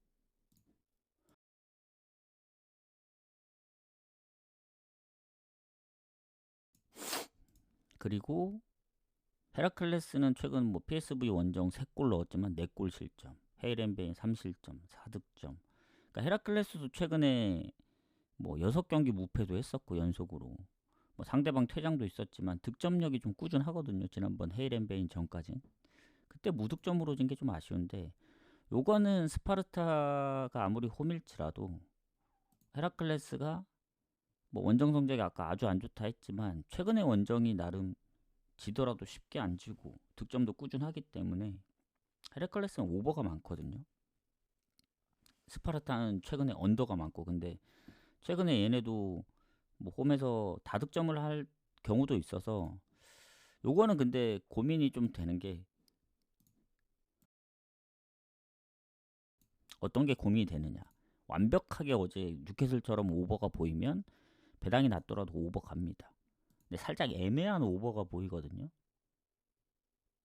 그리고 헤라클레스는 최근 뭐 PSV 원정 3골 넣었지만 4골 실점, 헤이렌베인 3실점 4득점. 그러니까 헤라클레스도 최근에 뭐 6경기 무패도 했었고 연속으로, 뭐 상대방 퇴장도 있었지만 득점력이 좀 꾸준하거든요. 지난번 헤이렌베인 전까진. 그때 무득점으로 진 게 좀 아쉬운데, 요거는 스파르타가 아무리 홈일지라도 헤라클레스가 뭐 원정 성적이 아까 아주 안 좋다 했지만 최근에 원정이 나름 지더라도 쉽게 안 지고 득점도 꾸준하기 때문에 헤라클레스는 오버가 많거든요. 스파르타는 최근에 언더가 많고, 근데 최근에 얘네도 뭐 홈에서 다득점을 할 경우도 있어서 요거는 근데 고민이 좀 되는 게, 어떤 게 고민이 되느냐. 완벽하게 어제 뉴캐슬처럼 오버가 보이면 배당이 낮더라도 오버 갑니다. 근데 살짝 애매한 오버가 보이거든요.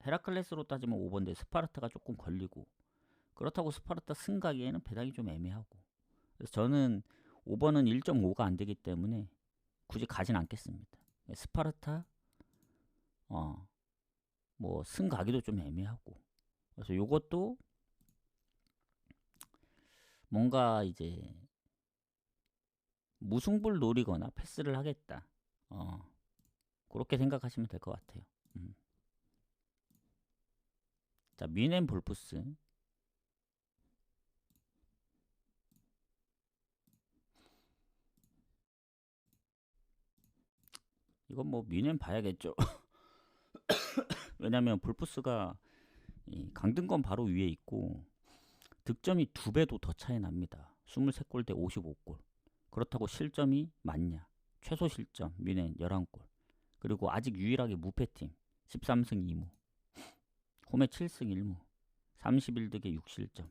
헤라클레스로 따지면 오버인데 스파르타가 조금 걸리고, 그렇다고 스파르타 승 가기에는 배당이 좀 애매하고, 그래서 저는 오버는 1.5가 안 되기 때문에 굳이 가진 않겠습니다. 스파르타 뭐 승 가기도 좀 애매하고, 그래서 요것도 뭔가 이제 무승부를 노리거나 패스를 하겠다, 그렇게 생각하시면 될 것 같아요. 자, 뮌헨 볼프스. 이건 뭐 뮌헨 봐야겠죠. 왜냐면 볼프스가 이 강등권 바로 위에 있고 득점이 2배도 더 차이 납니다. 23골 대 55골. 그렇다고 실점이 많냐? 최소 실점 뮌헨 11골. 그리고 아직 유일하게 무패팀 13승 2무. 홈에 7승 1무. 31득에 6실점.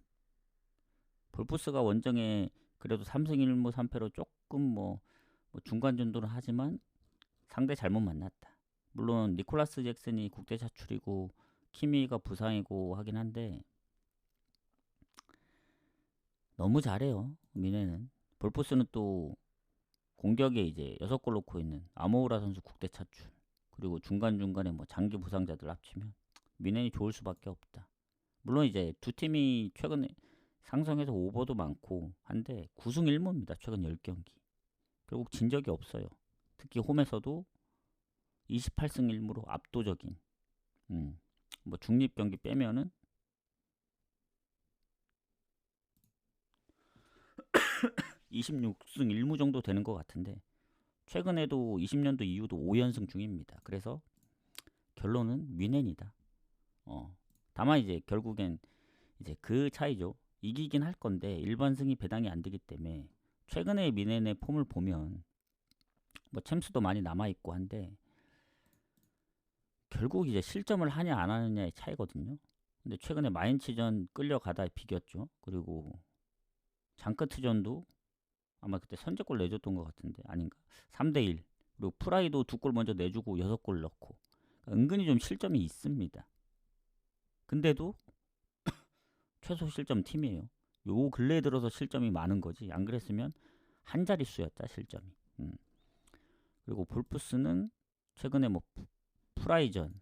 볼프스가 원정에 그래도 3승 1무 3패로 조금 뭐 중간 정도는 하지만 상대 잘못 만났다. 물론 니콜라스 잭슨이 국대 차출이고 키미가 부상이고 하긴 한데 너무 잘해요. 뮌헨은. 볼프스는 또 공격에 이제 6골 넣고 있는 아모우라 선수 국대 차출, 그리고 중간중간에 뭐 장기 부상자들 합치면 뮌헨이 좋을 수밖에 없다. 물론 이제 두 팀이 최근에 상성에서 오버도 많고 한데 9승 1무입니다. 최근 10경기. 결국 진 적이 없어요. 특히 홈에서도 28승 1무로 압도적인, 뭐 중립 경기 빼면은 26승 1무 정도 되는 것 같은데, 최근에도 20년도 이후도 5연승 중입니다. 그래서 결론은 뮌헨이다. 다만 이제 결국엔 이제 그 차이죠. 이기긴 할 건데 일반 승이 배당이 안 되기 때문에 최근에 뮌헨의 폼을 보면 뭐 챔스도 많이 남아 있고 한데 결국 이제 실점을 하냐 안 하느냐의 차이거든요. 근데 최근에 마인츠전 끌려가다 비겼죠. 그리고 장커트전도 아마 그때 선제골 내줬던 것 같은데 아닌가? 3대1. 그리고 프라이도 2골 먼저 내주고 6골 넣고, 은근히 좀 실점이 있습니다. 근데도 최소 실점 팀이에요. 요 근래에 들어서 실점이 많은 거지, 안 그랬으면 한 자릿수였다 실점이. 그리고 볼프스는 최근에 뭐 프라이전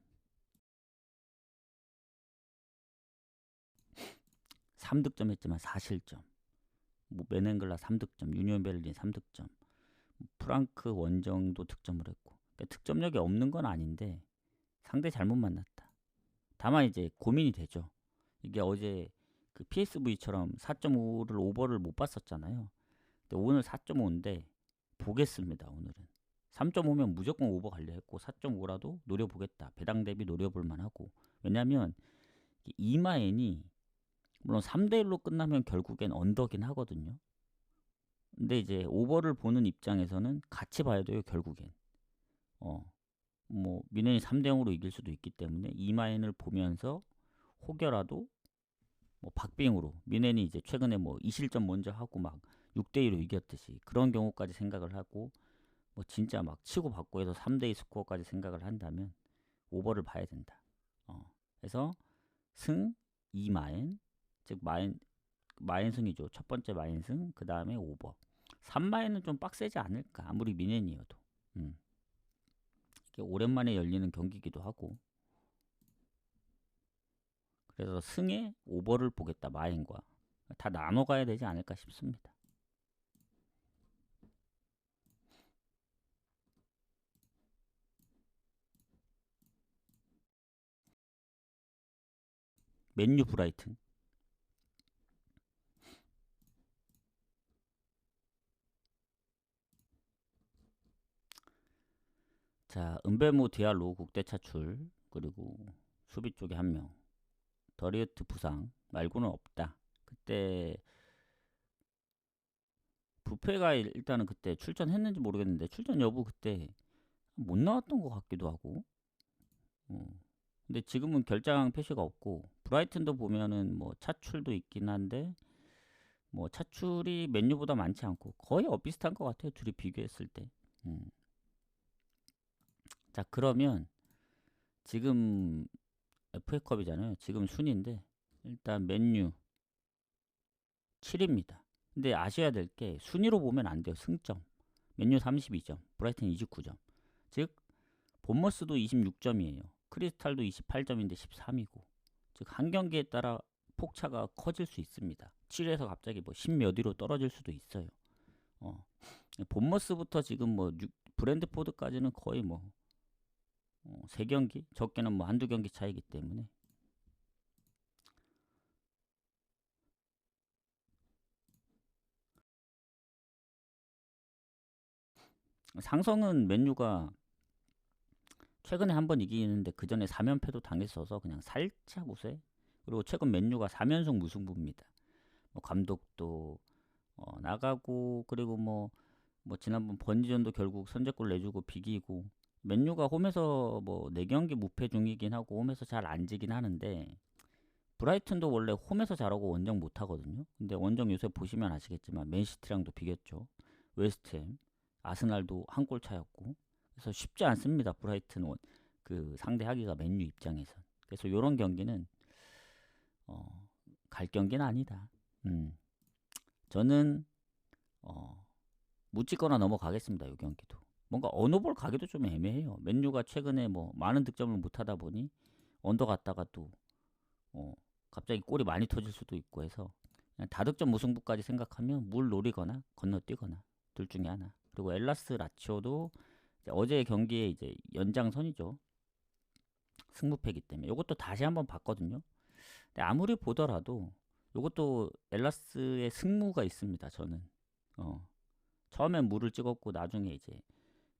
3득점 했지만 4실점, 뭐 메넨글라 3득점, 유니온 베를린 3득점, 프랑크 원정도 득점을 했고, 그러니까 득점력이 없는 건 아닌데 상대 잘못 만났다. 다만 이제 고민이 되죠. 이게 어제 그 PSV처럼 4.5를 오버를 못 봤었잖아요. 근데 오늘 4.5인데 보겠습니다. 오늘은 3.5면 무조건 오버 갈려 했고 4.5라도 노려보겠다. 배당 대비 노려볼 만하고. 왜냐면 이마엔이 물론 3대1로 끝나면 결국엔 언더긴 하거든요. 근데 이제 오버를 보는 입장에서는 같이 봐야 돼요. 결국엔 뭐 뮌헨이 3대0으로 이길 수도 있기 때문에 이마엔을 보면서 혹여라도 뭐 박빙으로 뮌헨이 이제 최근에 뭐 2실점 먼저 하고 막 6대2로 이겼듯이 그런 경우까지 생각을 하고, 뭐 진짜 막 치고 받고 해서 3대2 스코어까지 생각을 한다면 오버를 봐야 된다. 그래서 승 2마엔, 즉 마엔승이죠. 첫 번째 마엔승, 그 다음에 오버. 3마엔은 좀 빡세지 않을까, 아무리 뮌헨이어도. 이게 오랜만에 열리는 경기기도 하고, 그래서 승에 오버를 보겠다. 마엔과 다 나눠 가야 되지 않을까 싶습니다. 맨유 브라이튼. 자, 은베모 디알로 국대 차출, 그리고 수비 쪽에 한 명. 더리우트 부상 말고는 없다. 그때 부페가 일단은 그때 출전했는지 모르겠는데 출전 여부 그때 못 나왔던 것 같기도 하고. 근데 지금은 결장 표시가 없고 브라이튼도 보면은 뭐 차출도 있긴 한데 뭐 차출이 맨유보다 많지 않고 거의 비슷한 것 같아요. 둘이 비교했을 때. 자, 그러면 지금 FA컵이잖아요. 지금 순위인데 일단 맨유 7입니다. 근데 아셔야 될 게 순위로 보면 안 돼요. 승점. 맨유 32점, 브라이튼 29점. 즉 본머스도 26점이에요. 크리스탈도 28점인데 13이고. 즉 한 경기에 따라 폭차가 커질 수 있습니다. 7에서 갑자기 뭐 10몇 위로 떨어질 수도 있어요. 본머스부터 지금 뭐 브랜드포드까지는 거의 뭐 3경기? 적게는 뭐 한두 경기 차이기 때문에. 상성은 맨유가 최근에 한번 이기는데 그 전에 3연패도 당했어서 그냥 살짝 우세. 그리고 최근 맨유가 3연속 무승부입니다. 뭐 감독도 나가고 그리고 뭐 지난번 번지전도 결국 선제골 내주고 비기고 맨유가 홈에서 뭐 4경기 무패 중이긴 하고 홈에서 잘 안 지긴 하는데 브라이튼도 원래 홈에서 잘하고 원정 못하거든요. 근데 원정 요새 보시면 아시겠지만 맨시티랑도 비겼죠. 웨스트햄, 아스날도 한 골 차였고 그래서 쉽지 않습니다. 브라이튼 그 상대하기가 맨유 입장에선. 그래서 요런 경기는 갈 경기는 아니다. 저는 묻지거나 넘어가겠습니다. 이 경기도. 뭔가 언어볼 가기도 좀 애매해요. 맨유가 최근에 뭐 많은 득점을 못하다 보니 언더 갔다가 또 갑자기 골이 많이 터질 수도 있고 해서 그냥 다득점 무승부까지 생각하면 물 노리거나 건너뛰거나 둘 중에 하나. 그리고 엘라스 라치오도 어제 경기에 이제 연장선이죠. 승부패기 때문에 이것도 다시 한번 봤거든요. 근데 아무리 보더라도 이것도 엘라스의 승무가 있습니다. 저는 처음엔 물을 찍었고 나중에 이제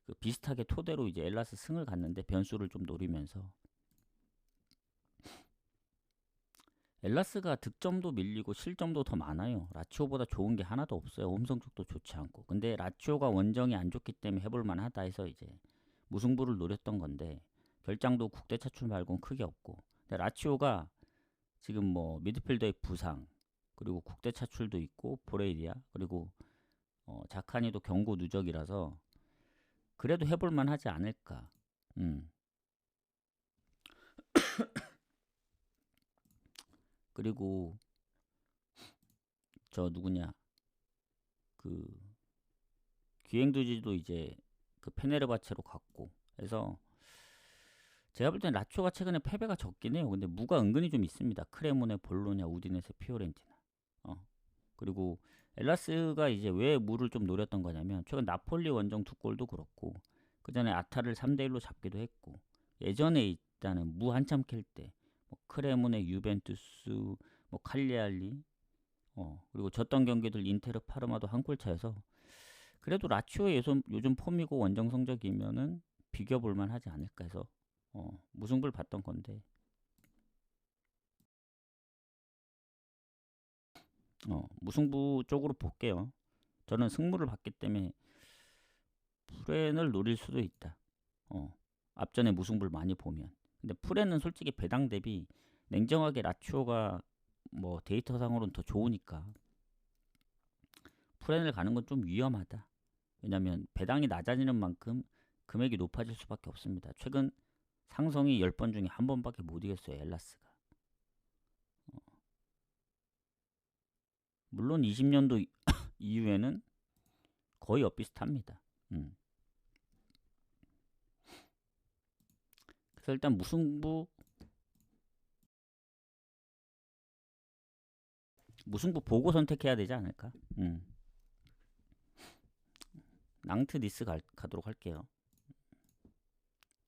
그 비슷하게 토대로 이제 엘라스 승을 갔는데 변수를 좀 노리면서 엘라스가 득점도 밀리고 실점도 더 많아요. 라치오보다 좋은 게 하나도 없어요. 홈 성적도 좋지 않고. 근데 라치오가 원정이 안 좋기 때문에 해볼만 하다 해서 이제 무승부를 노렸던 건데 결장도 국대 차출 말고는 크게 없고. 근데 라치오가 지금 뭐 미드필더의 부상 그리고 국대 차출도 있고 보레이리아 그리고 자카니도 경고 누적이라서 그래도 해볼만 하지 않을까. 그리고 저 누구냐 그 기행두지도 이제 그 페네르바체로 갔고 해서 제가 볼 땐 라치오가 최근에 패배가 적긴 해요. 근데 무가 은근히 좀 있습니다. 크레모네, 볼로냐, 우디네세, 피오렌티나. 그리고 엘라스가 이제 왜 무를 좀 노렸던 거냐면 최근 나폴리 원정 2골도 그렇고 그 전에 아타를 3대1로 잡기도 했고 예전에 일단은 무 한참 캘때 뭐 크레모네, 유벤투스, 뭐 칼리알리 그리고 졌던 경기들 인테르 파르마도 한 골 차여서 그래도 라치오의 요즘 폼이고 원정 성적이면은 비교볼만 하지 않을까 해서 무승부를 봤던 건데 무승부 쪽으로 볼게요. 저는 승부를 봤기 때문에 프렌을 노릴 수도 있다. 앞전에 무승부를 많이 보면. 근데 프렌은 솔직히 배당 대비 냉정하게 라치오가 뭐 데이터상으로는 더 좋으니까 프렌을 가는 건 좀 위험하다. 왜냐면 배당이 낮아지는 만큼 금액이 높아질 수밖에 없습니다. 최근 상성이 10번 중에 한 번밖에 못 이겼어요. 엘라스가. 물론 20년도 이후에는 거의 엇비슷합니다. 그래서 일단 무승부 보고 선택해야 되지 않을까? 낭트 니스 가도록 할게요.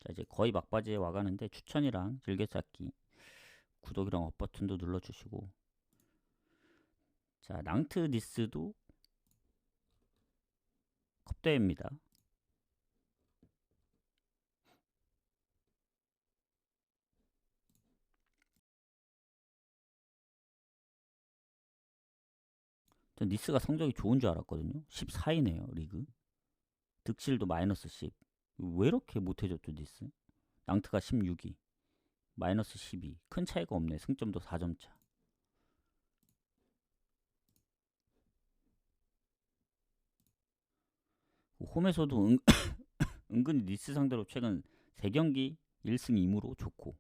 자, 이제 거의 막바지에 와가는데 추천이랑 즐겨찾기 구독이랑 업 버튼도 눌러주시고 자, 낭트 니스도 컵대회입니다. 전 니스가 성적이 좋은 줄 알았거든요. 14위네요, 리그. 득실도 마이너스 10. 왜 이렇게 못해줬죠, 니스? 낭트가 16위, 마이너스 12. 큰 차이가 없네. 승점도 4점 차. 홈에서도 은근히 니스 상대로 최근 3경기 1승 2무로 좋고.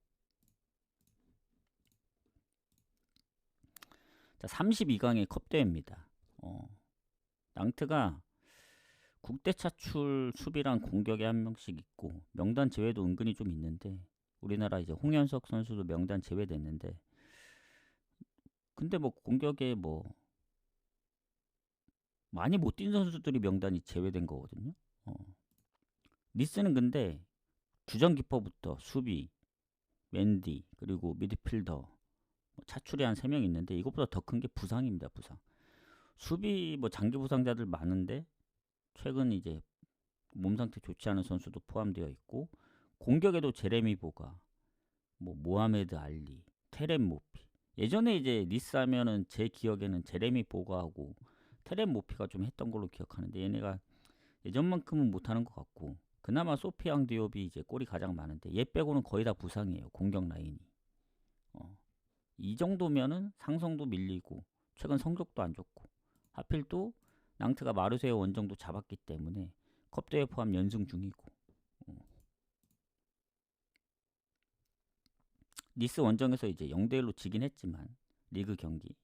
자, 32강의 컵대회입니다. 낭트가 국대 차출 수비랑 공격에 한 명씩 있고 명단 제외도 은근히 좀 있는데, 우리나라 이제 홍현석 선수도 명단 제외됐는데, 근데 뭐 공격에 뭐 많이 못 뛴 선수들이 명단이 제외된 거거든요. 니스는 근데 주전 기퍼부터 수비, 맨디, 그리고 미드필더, 차출이 한 3명 있는데 이것보다 더 큰 게 부상입니다. 부상. 수비 뭐 장기 부상자들 많은데 최근 이제 몸 상태 좋지 않은 선수도 포함되어 있고, 공격에도 제레미 보가, 뭐 모하메드 알리, 테렘 모피. 예전에 이제 니스 하면은 제 기억에는 제레미 보가하고 테렘 모피가 좀 했던 걸로 기억하는데, 얘네가 예전만큼은 못하는 것 같고, 그나마 소피앙 디옵이 이제 골이 가장 많은데 얘 빼고는 거의 다 부상이에요. 공격 라인이. 이 정도면은 상성도 밀리고 최근 성적도 안 좋고, 하필 또 낭트가 마르세유 원정도 잡았기 때문에 컵대회 포함 연승 중이고, 니스 원정에서 이제 0대1로 지긴 했지만 리그 경기.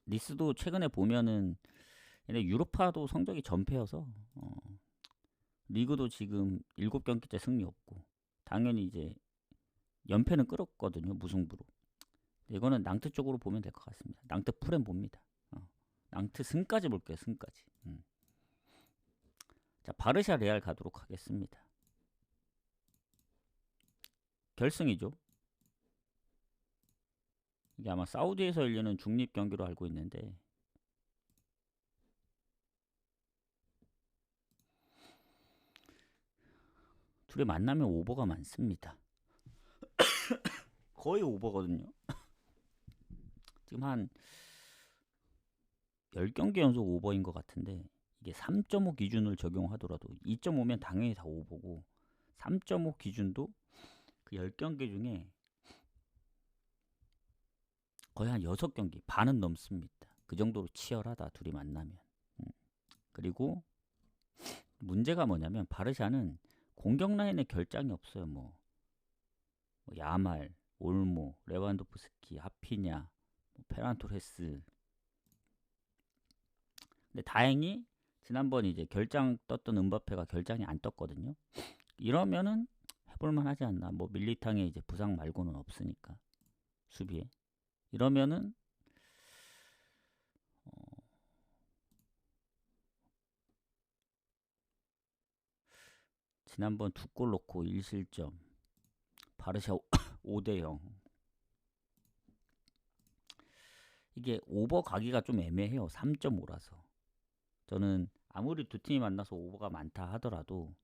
니스도 최근에 보면은 얘네 유로파도 성적이 전패여서 리그도 지금 7경기째 승리 없고, 당연히 이제 연패는 끌었거든요. 무승부로. 이거는 낭트 쪽으로 보면 될 것 같습니다. 낭트 풀엔 봅니다. 낭트 승까지 볼게요. 승까지. 자, 바르샤 레알 가도록 하겠습니다. 결승이죠. 이게 아마 사우디에서 열리는 중립 경기로 알고 있는데, 둘이 만나면 오버가 많습니다. 거의 오버거든요. 지금 한 10경기 연속 오버인 것 같은데, 이게 3.5 기준을 적용하더라도 2.5면 당연히 다 오버고, 3.5 기준도 그 10경기 중에 거의 한 6경기, 반은 넘습니다. 그 정도로 치열하다, 둘이 만나면. 그리고 문제가 뭐냐면 바르샤는 공격 라인에 결장이 없어요. 뭐 야말, 올모, 레반도프스키, 하피냐, 페란토레스. 근데 다행히 지난번 이제 결장 떴던 은바페가 결장이 안 떴거든요. 이러면은 해볼만 하지 않나. 뭐 밀리탕에 이제 부상 말고는 없으니까 수비에. 이러면은 지난번 2골 넣고 1실점, 바르샤 5대0. 이게 오버 가기가 좀 애매해요. 3.5라서. 저는 아무리 두 팀이 만나서 오버가 많다 하더라도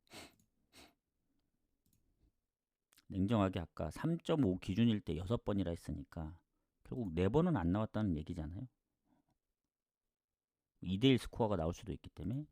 냉정하게 아까 3.5 기준일 때 6번이라 했으니까 결국 4번은 안 나왔다는 얘기잖아요. 2대1 스코어가 나올 수도 있기 때문에.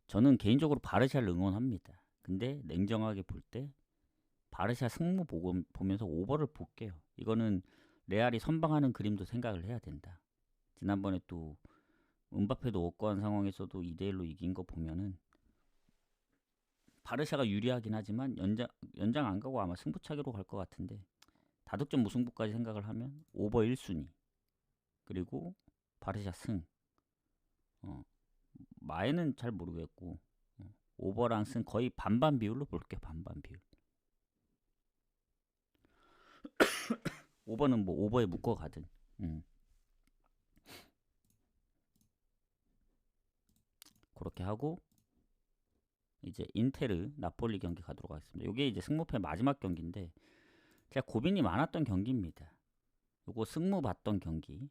저는 개인적으로 바르샤를 응원합니다. 근데 냉정하게 볼 때 바르샤 승무 보면서 오버를 볼게요. 이거는 레알이 선방하는 그림도 생각을 해야 된다. 지난번에 또 은바페도 없고한 상황에서도 2대1로 이긴 거 보면은 바르샤가 유리하긴 하지만 연장 안 가고 아마 승부차기로 갈 것 같은데, 다득점 무승부까지 생각을 하면 오버 1순위, 그리고 바르샤 승. 마에는 잘 모르겠고, 오버랑 승 거의 반반 비율로 볼게. 반반 비율. 오버는 뭐 오버에 묶어 가든. 그렇게 하고, 이제 인테르 나폴리 경기 가도록 하겠습니다. 이게 이제 승무패 마지막 경기인데 제가 고민이 많았던 경기입니다. 요거 승무 봤던 경기,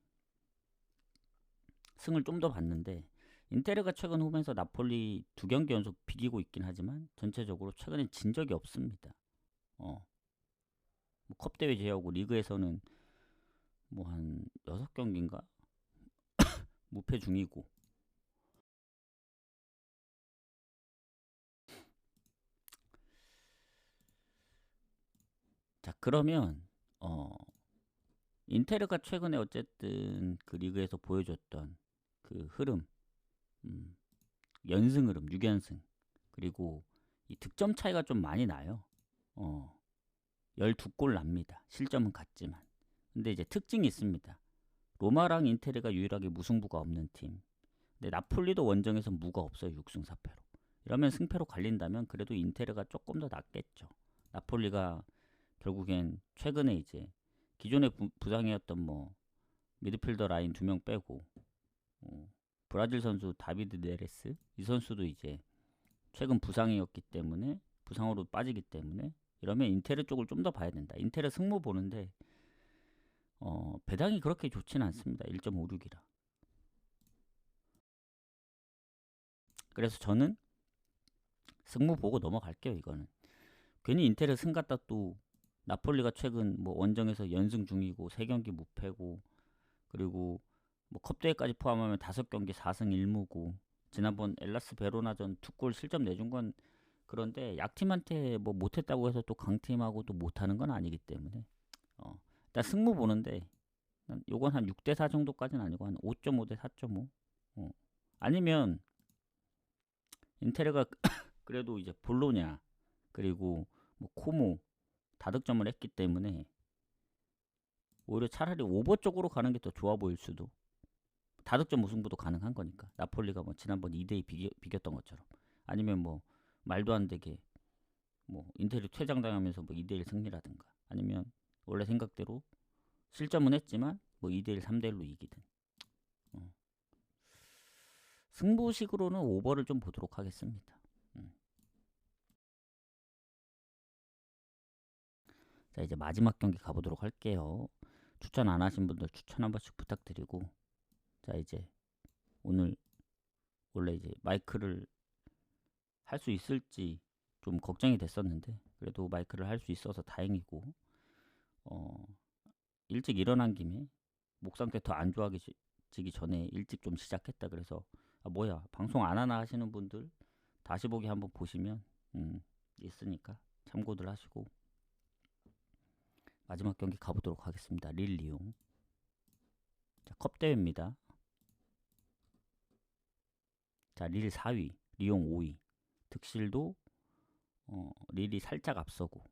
승을 좀 더 봤는데 인테르가 최근 홈에서 나폴리 2경기 연속 비기고 있긴 하지만 전체적으로 최근엔 진 적이 없습니다. 뭐 컵대회 제외하고 리그에서는 뭐 한 6경기인가 무패 중이고. 자, 그러면 인테르가 최근에 어쨌든 그 리그에서 보여줬던 그 흐름, 연승 흐름, 6연승, 그리고 이 득점 차이가 좀 많이 나요. 12골 납니다. 실점은 같지만. 근데 이제 특징이 있습니다. 로마랑 인테르가 유일하게 무승부가 없는 팀. 근데 나폴리도 원정에서 무가 없어요. 6승 4패로. 이러면 승패로 갈린다면 그래도 인테르가 조금 더 낫겠죠. 나폴리가 결국엔 최근에 이제 기존의 부상이었던 뭐 미드필더 라인 2명 빼고 브라질 선수 다비드 네레스 이 선수도 이제 최근 부상이었기 때문에 부상으로 빠지기 때문에 이러면 인테르 쪽을 좀 더 봐야 된다. 인테르 승무 보는데 배당이 그렇게 좋지는 않습니다. 1.56이라. 그래서 저는 승무 보고 넘어갈게요. 이거는 괜히 인테르 승 갔다 또 나폴리가 최근 뭐 원정에서 연승 중이고 3경기 무패고 그리고 뭐 컵대회까지 포함하면 5경기 4승 1무고 지난번 엘라스 베로나전 2골 실점 내준 건 그런데 약팀한테 뭐 못했다고 해서 또 강팀하고 또 못하는 건 아니기 때문에 일단 승무 보는데 요건 한 6대4 정도까지는 아니고 한 5.5 대 4.5 아니면 인테르가 그래도 이제 볼로냐 그리고 뭐 코모 다득점을 했기 때문에 오히려 차라리 오버 쪽으로 가는 게 더 좋아 보일 수도. 다득점 무승부도 가능한 거니까. 나폴리가 뭐 지난번 2대2 비겼던 것처럼. 아니면 뭐 말도 안 되게 뭐 인테리 퇴장당하면서 뭐 2대1 승리라든가. 아니면 원래 생각대로 실점은 했지만 뭐 2대1 3대1로 이기든. 승부식으로는 오버를 좀 보도록 하겠습니다. 자, 이제 마지막 경기 가보도록 할게요. 추천 안 하신 분들 추천 한 번씩 부탁드리고. 자, 이제 오늘 원래 이제 마이크를 할 수 있을지 좀 걱정이 됐었는데 그래도 마이크를 할 수 있어서 다행이고 일찍 일어난 김에 목 상태 더 안 좋아지기 전에 일찍 좀 시작했다. 그래서 아 뭐야 방송 안 하나 하시는 분들 다시 보기 한번 보시면 있으니까 참고들 하시고 마지막 경기 가보도록 하겠습니다. 릴 리옹. 자, 컵대회입니다. 자, 릴 4위 리옹 5위 득실도 릴이 살짝 앞서고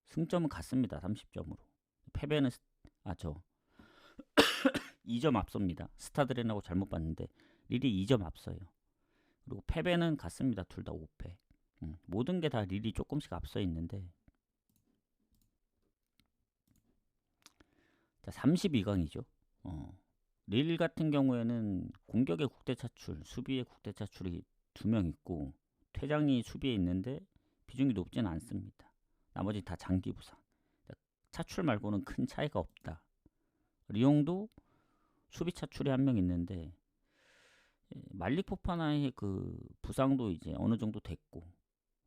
승점은 같습니다. 30점으로 패배는 2점 앞섭니다. 스타드렌하고 잘못 봤는데 릴이 2점 앞서요. 그리고 패배는 같습니다. 둘 다 5패. 모든 게 다 릴이 조금씩 앞서 있는데 자 32강이죠. 릴 같은 경우에는 공격의 국대 차출, 수비의 국대 차출이 2명 있고 퇴장이 수비에 있는데 비중이 높지는 않습니다. 나머지 다 장기 부상. 차출 말고는 큰 차이가 없다. 리옹도 수비 차출이 1명 있는데 말릭 포파나의 그 부상도 이제 어느 정도 됐고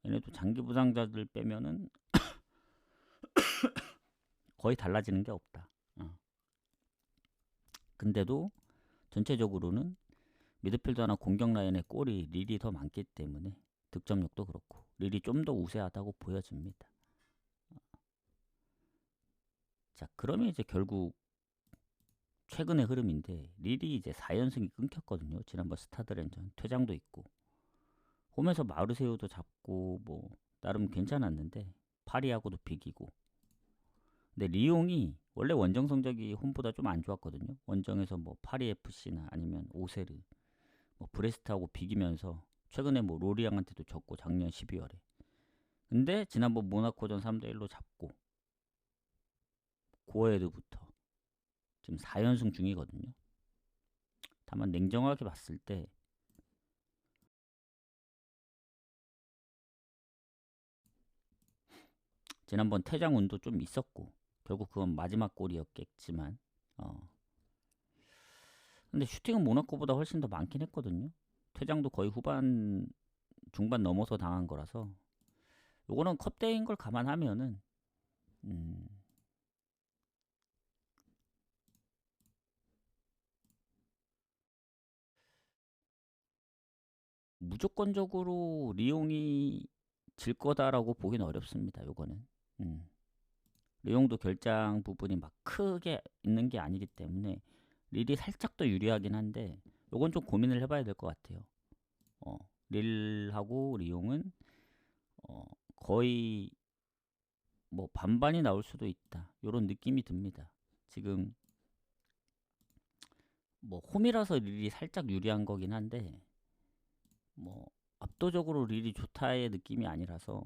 얘네도 장기 부상자들 빼면은 거의 달라지는 게 없다. 근데도 전체적으로는 미드필더나 공격 라인의 골이 릴이 더 많기 때문에 득점력도 그렇고 릴이 좀 더 우세하다고 보여집니다. 자, 그러면 이제 결국 최근의 흐름인데 릴이 이제 4연승이 끊겼거든요. 지난번 스타드렌전 퇴장도 있고 홈에서 마르세유도 잡고 뭐 나름 괜찮았는데 파리하고도 비기고. 근데 리옹이 원래 원정 성적이 홈보다 좀 안 좋았거든요. 원정에서 뭐 파리 FC나 아니면 오세르, 뭐 브레스트하고 비기면서 최근에 뭐 로리앙한테도 졌고 작년 12월에. 근데 지난번 모나코전 3대1로 잡고 고에드부터 지금 4연승 중이거든요. 다만 냉정하게 봤을 때 지난번 퇴장 운도 좀 있었고 결국 그건 마지막 골이었겠지만 근데 슈팅은 모나코보다 훨씬 더 많긴 했거든요. 퇴장도 거의 후반 중반 넘어서 당한 거라서 요거는 컵대인 걸 감안하면은 음, 무조건적으로 리옹이 질 거다라고 보긴 어렵습니다. 요거는 리옹도 결장 부분이 막 크게 있는 게 아니기 때문에 릴이 살짝 더 유리하긴 한데 요건 좀 고민을 해봐야 될 것 같아요. 릴하고 리옹은 거의 뭐 반반이 나올 수도 있다. 요런 느낌이 듭니다. 지금 뭐 홈이라서 릴이 살짝 유리한 거긴 한데 뭐 압도적으로 릴이 좋다의 느낌이 아니라서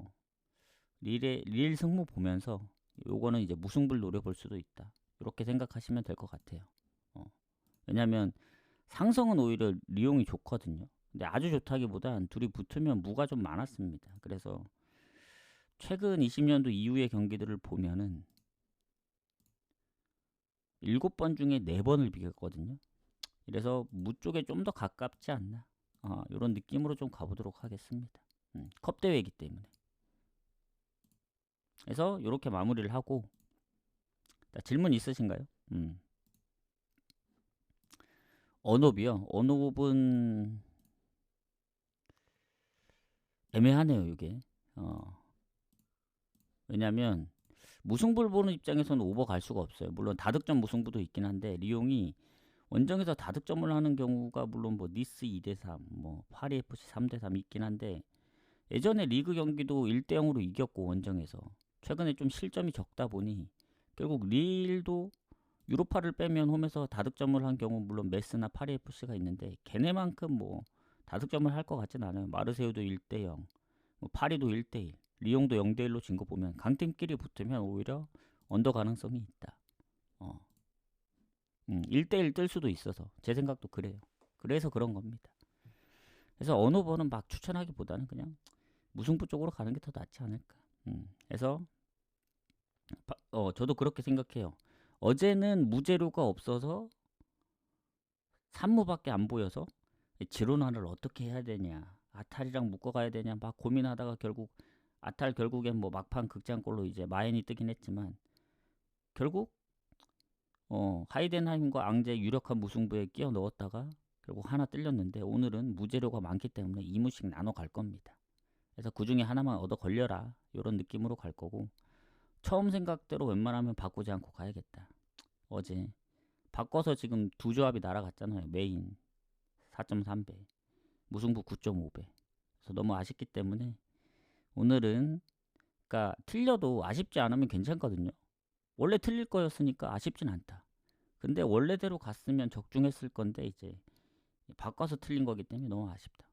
릴 승무 보면서 요거는 이제 무승부를 노려볼 수도 있다. 이렇게 생각하시면 될 것 같아요. 왜냐면 상성은 오히려 리옹이 좋거든요. 근데 아주 좋다기보단 둘이 붙으면 무가 좀 많았습니다. 그래서 최근 20년도 이후의 경기들을 보면은 7번 중에 4번을 비겼거든요. 그래서 무 쪽에 좀 더 가깝지 않나. 이런 느낌으로 좀 가보도록 하겠습니다. 컵 대회이기 때문에. 그래서 이렇게 마무리를 하고 자, 질문 있으신가요? 언업이요. 언업은 애매하네요. 이게 왜냐면 무승부를 보는 입장에서는 오버 갈 수가 없어요. 물론 다득점 무승부도 있긴 한데 리옹이 원정에서 다득점을 하는 경우가 물론 뭐 니스 2대3, 뭐 파리 FC 3대3 있긴 한데 예전에 리그 경기도 1대0으로 이겼고 원정에서 최근에 좀 실점이 적다 보니 결국 릴도 유로파를 빼면 홈에서 다득점을 한 경우 물론 메스나 파리 FC가 있는데 걔네만큼 뭐 다득점을 할 것 같진 않아요. 마르세유도 1대0, 뭐 파리도 1대1, 리옹도 0대1로 진 거 보면 강팀끼리 붙으면 오히려 언더 가능성이 있다. 1대1 뜰 수도 있어서 제 생각도 그래요. 그래서 그런 겁니다. 그래서 어느 번은 막 추천하기보다는 그냥 무승부 쪽으로 가는 게 더 낫지 않을까. 그래서 저도 그렇게 생각해요. 어제는 무제로가 없어서 3무밖에 안 보여서 지로나를 어떻게 해야 되냐, 아탈이랑 묶어가야 되냐 막 고민하다가 결국 아탈 결국엔 뭐 막판 극장골로 이제 마인이 뜨긴 했지만 결국 하이덴하임과 앙제 유력한 무승부에 끼워 넣었다가 결국 하나 뜰렸는데 오늘은 무제로가 많기 때문에 2무씩 나눠 갈 겁니다. 그래서 그 중에 하나만 얻어 걸려라 이런 느낌으로 갈 거고 처음 생각대로 웬만하면 바꾸지 않고 가야겠다. 어제 바꿔서 지금 두 조합이 날아갔잖아요. 메인 4.3배, 무승부 9.5배. 그래서 너무 아쉽기 때문에 오늘은 그러니까 틀려도 아쉽지 않으면 괜찮거든요. 원래 틀릴 거였으니까 아쉽진 않다. 근데 원래대로 갔으면 적중했을 건데 이제 바꿔서 틀린 거기 때문에 너무 아쉽다.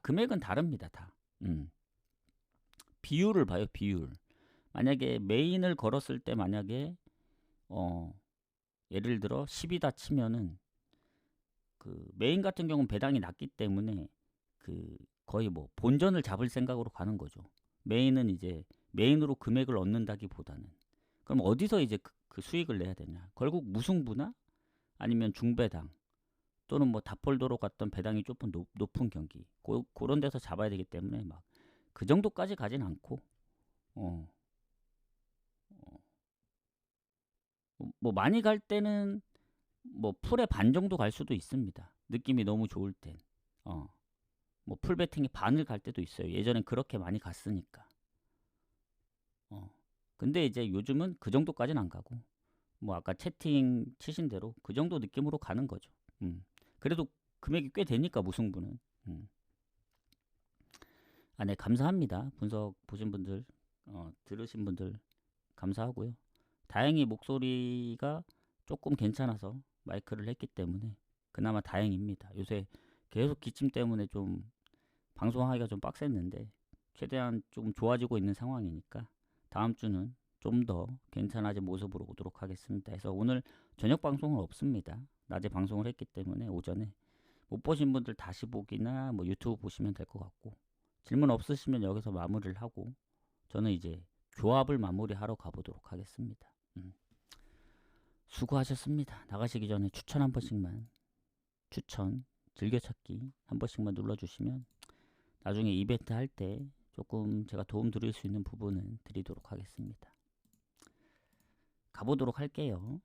금액은 다릅니다. 다. 비율을 봐요. 비율. 만약에 메인을 걸었을 때 만약에 예를 들어 10이다 치면은 그 메인 같은 경우는 배당이 낮기 때문에 그 거의 뭐 본전을 잡을 생각으로 가는 거죠. 메인은 이제 메인으로 금액을 얻는다기보다는 그럼 어디서 이제 그 수익을 내야 되냐? 결국 무승부나 아니면 중배당 또는 뭐 다폴도로 갔던 배당이 조금 높은 경기 그런 데서 잡아야 되기 때문에 막 그 정도까지 가진 않고 어, 뭐 많이 갈 때는 뭐 풀의 반 정도 갈 수도 있습니다. 느낌이 너무 좋을 땐. 뭐 풀배팅이 반을 갈 때도 있어요. 예전엔 그렇게 많이 갔으니까. 근데 이제 요즘은 그 정도까지는 안 가고 뭐 아까 채팅 치신 대로 그 정도 느낌으로 가는 거죠. 그래도 금액이 꽤 되니까 무승부는. 네, 감사합니다. 분석 보신 분들, 들으신 분들 감사하고요. 다행히 목소리가 조금 괜찮아서 마이크를 했기 때문에 그나마 다행입니다. 요새 계속 기침 때문에 좀 방송하기가 좀 빡셌는데 최대한 좀 좋아지고 있는 상황이니까 다음 주는 좀 더 괜찮아진 모습으로 오도록 하겠습니다. 그래서 오늘 저녁 방송은 없습니다. 낮에 방송을 했기 때문에 오전에 못 보신 분들 다시 보기나 뭐 유튜브 보시면 될 것 같고 질문 없으시면 여기서 마무리를 하고 저는 이제 조합을 마무리하러 가보도록 하겠습니다. 수고하셨습니다. 나가시기 전에 추천 한 번씩만, 추천, 즐겨찾기 한 번씩만 눌러주시면 나중에 이벤트 할 때 조금 제가 도움 드릴 수 있는 부분은 드리도록 하겠습니다. 가보도록 할게요.